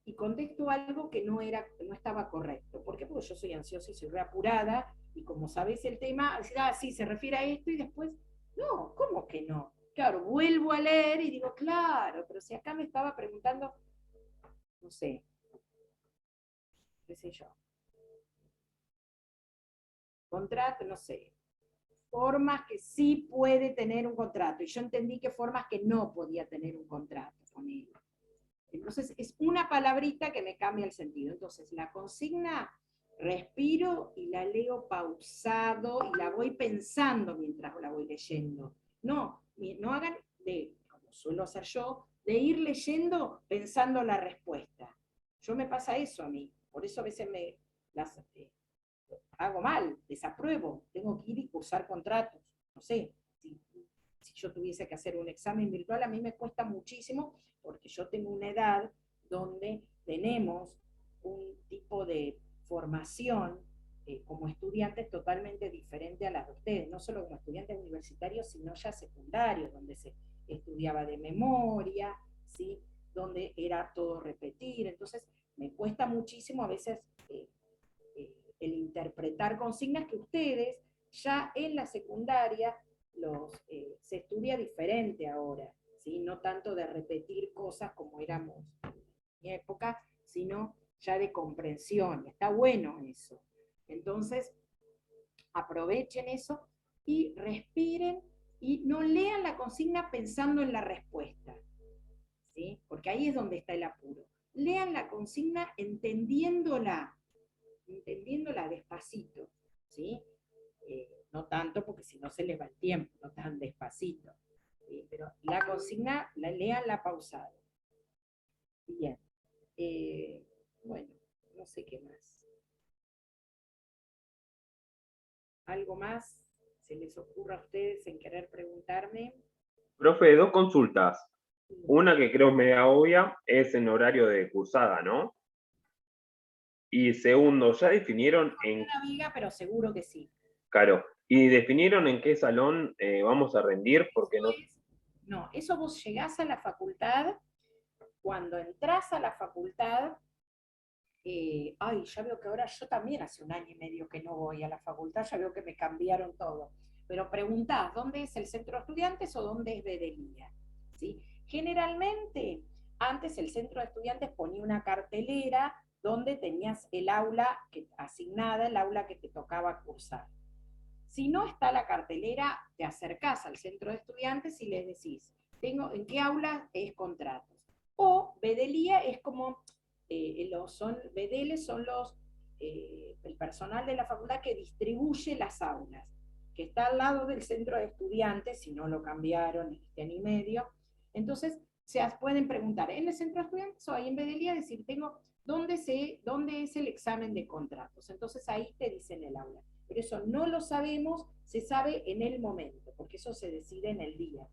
y contesto algo que no estaba correcto. ¿Por qué? Porque yo soy ansiosa y soy reapurada, y como sabés el tema, sí, se refiere a esto, y después, no, ¿cómo que no? Claro, vuelvo a leer y digo, claro, pero si acá me estaba preguntando, no sé, qué sé yo, contrato, no sé, formas que sí puede tener un contrato, y yo entendí que formas que no podía tener un contrato con él. Entonces es una palabrita que me cambia el sentido. Entonces la consigna, respiro y la leo pausado y la voy pensando mientras la voy leyendo. No hagan como suelo hacer yo, de ir leyendo pensando la respuesta. Yo me pasa eso a mí, por eso a veces las hago mal, desapruebo, tengo que ir y cursar contratos. No sé, si yo tuviese que hacer un examen virtual, a mí me cuesta muchísimo porque yo tengo una edad donde tenemos un tipo de formación como estudiantes totalmente diferente a las de ustedes, no solo como estudiantes universitarios, sino ya secundarios, donde se estudiaba de memoria, ¿sí? Donde era todo repetir. Entonces me cuesta muchísimo a veces el interpretar consignas que ustedes ya en la secundaria se estudia diferente ahora, ¿sí? No tanto de repetir cosas como éramos en mi época, sino ya de comprensión. Está bueno eso. Entonces, aprovechen eso y respiren y no lean la consigna pensando en la respuesta, ¿sí? Porque ahí es donde está el apuro. Lean la consigna entendiéndola despacito, ¿sí? No tanto porque si no se les va el tiempo, no tan despacito. Pero la consigna, leanla pausado. Bien. Bueno, no sé qué más. ¿Algo más se les ocurra a ustedes en querer preguntarme? Profe, dos consultas. Una que creo media obvia es en horario de cursada, ¿no? Y segundo, ¿ya definieron en... Una amiga, pero seguro que sí. Claro, ¿y definieron en qué salón vamos a rendir? Porque no... No, eso vos llegás a la facultad, cuando entras a la facultad, ya veo que ahora yo también hace 1 año y medio que no voy a la facultad, ya veo que me cambiaron todo. Pero preguntás, ¿dónde es el centro de estudiantes o dónde es Bedelía? ¿Sí? Generalmente, antes el centro de estudiantes ponía una cartelera donde tenías el aula asignada, el aula que te tocaba cursar. Si no está la cartelera, te acercás al centro de estudiantes y les decís, ¿en qué aula es contratos? O Bedelía es como, Bedeles son el personal de la facultad que distribuye las aulas, que está al lado del centro de estudiantes, si no lo cambiaron en este año y medio. Entonces, pueden preguntar, ¿en el centro de estudiantes o ahí en Bedelía? Decir, ¿dónde es el examen de contratos? Entonces ahí te dicen el aula. Pero eso no lo sabemos, se sabe en el momento, porque eso se decide en el día.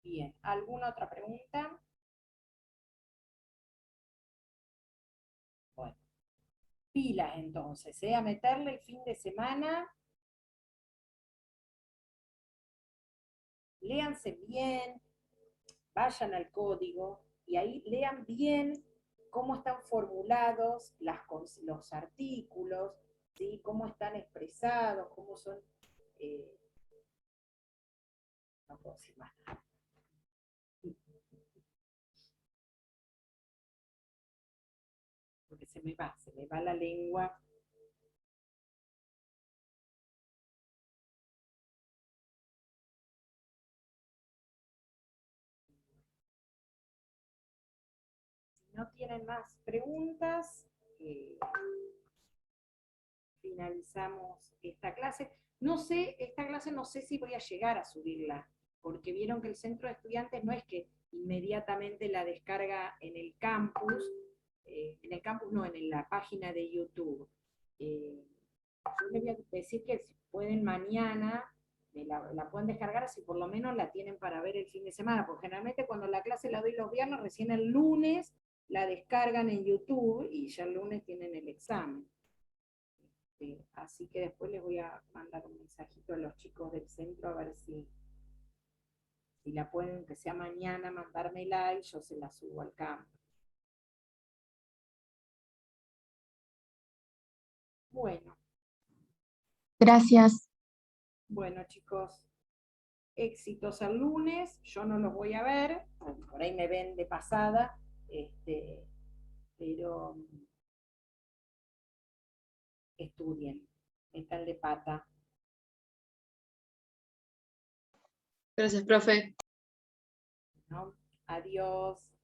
Bien, ¿alguna otra pregunta? Bueno, pilas entonces, a meterle el fin de semana. Léanse bien, vayan al código y ahí lean bien cómo están formulados los artículos, ¿sí? Cómo están expresados, cómo son... no puedo decir más nada. Porque se me va la lengua. no tienen más preguntas, finalizamos esta clase. No sé, esta clase no sé si voy a llegar a subirla, porque vieron que el centro de estudiantes no es que inmediatamente la descarga en el campus no, en la página de YouTube. Yo les voy a decir que si pueden mañana, la pueden descargar, así por lo menos la tienen para ver el fin de semana, porque generalmente cuando la clase la doy los viernes, recién el lunes la descargan en YouTube y ya el lunes tienen el examen. Así que después les voy a mandar un mensajito a los chicos del centro a ver si la pueden, que sea mañana, mandármela y yo se la subo al campo. Bueno. Gracias. Bueno, chicos, éxitos el lunes. Yo no los voy a ver, por ahí me ven de pasada, pero estudien, metan de pata. Gracias, profe. ¿No? Adiós.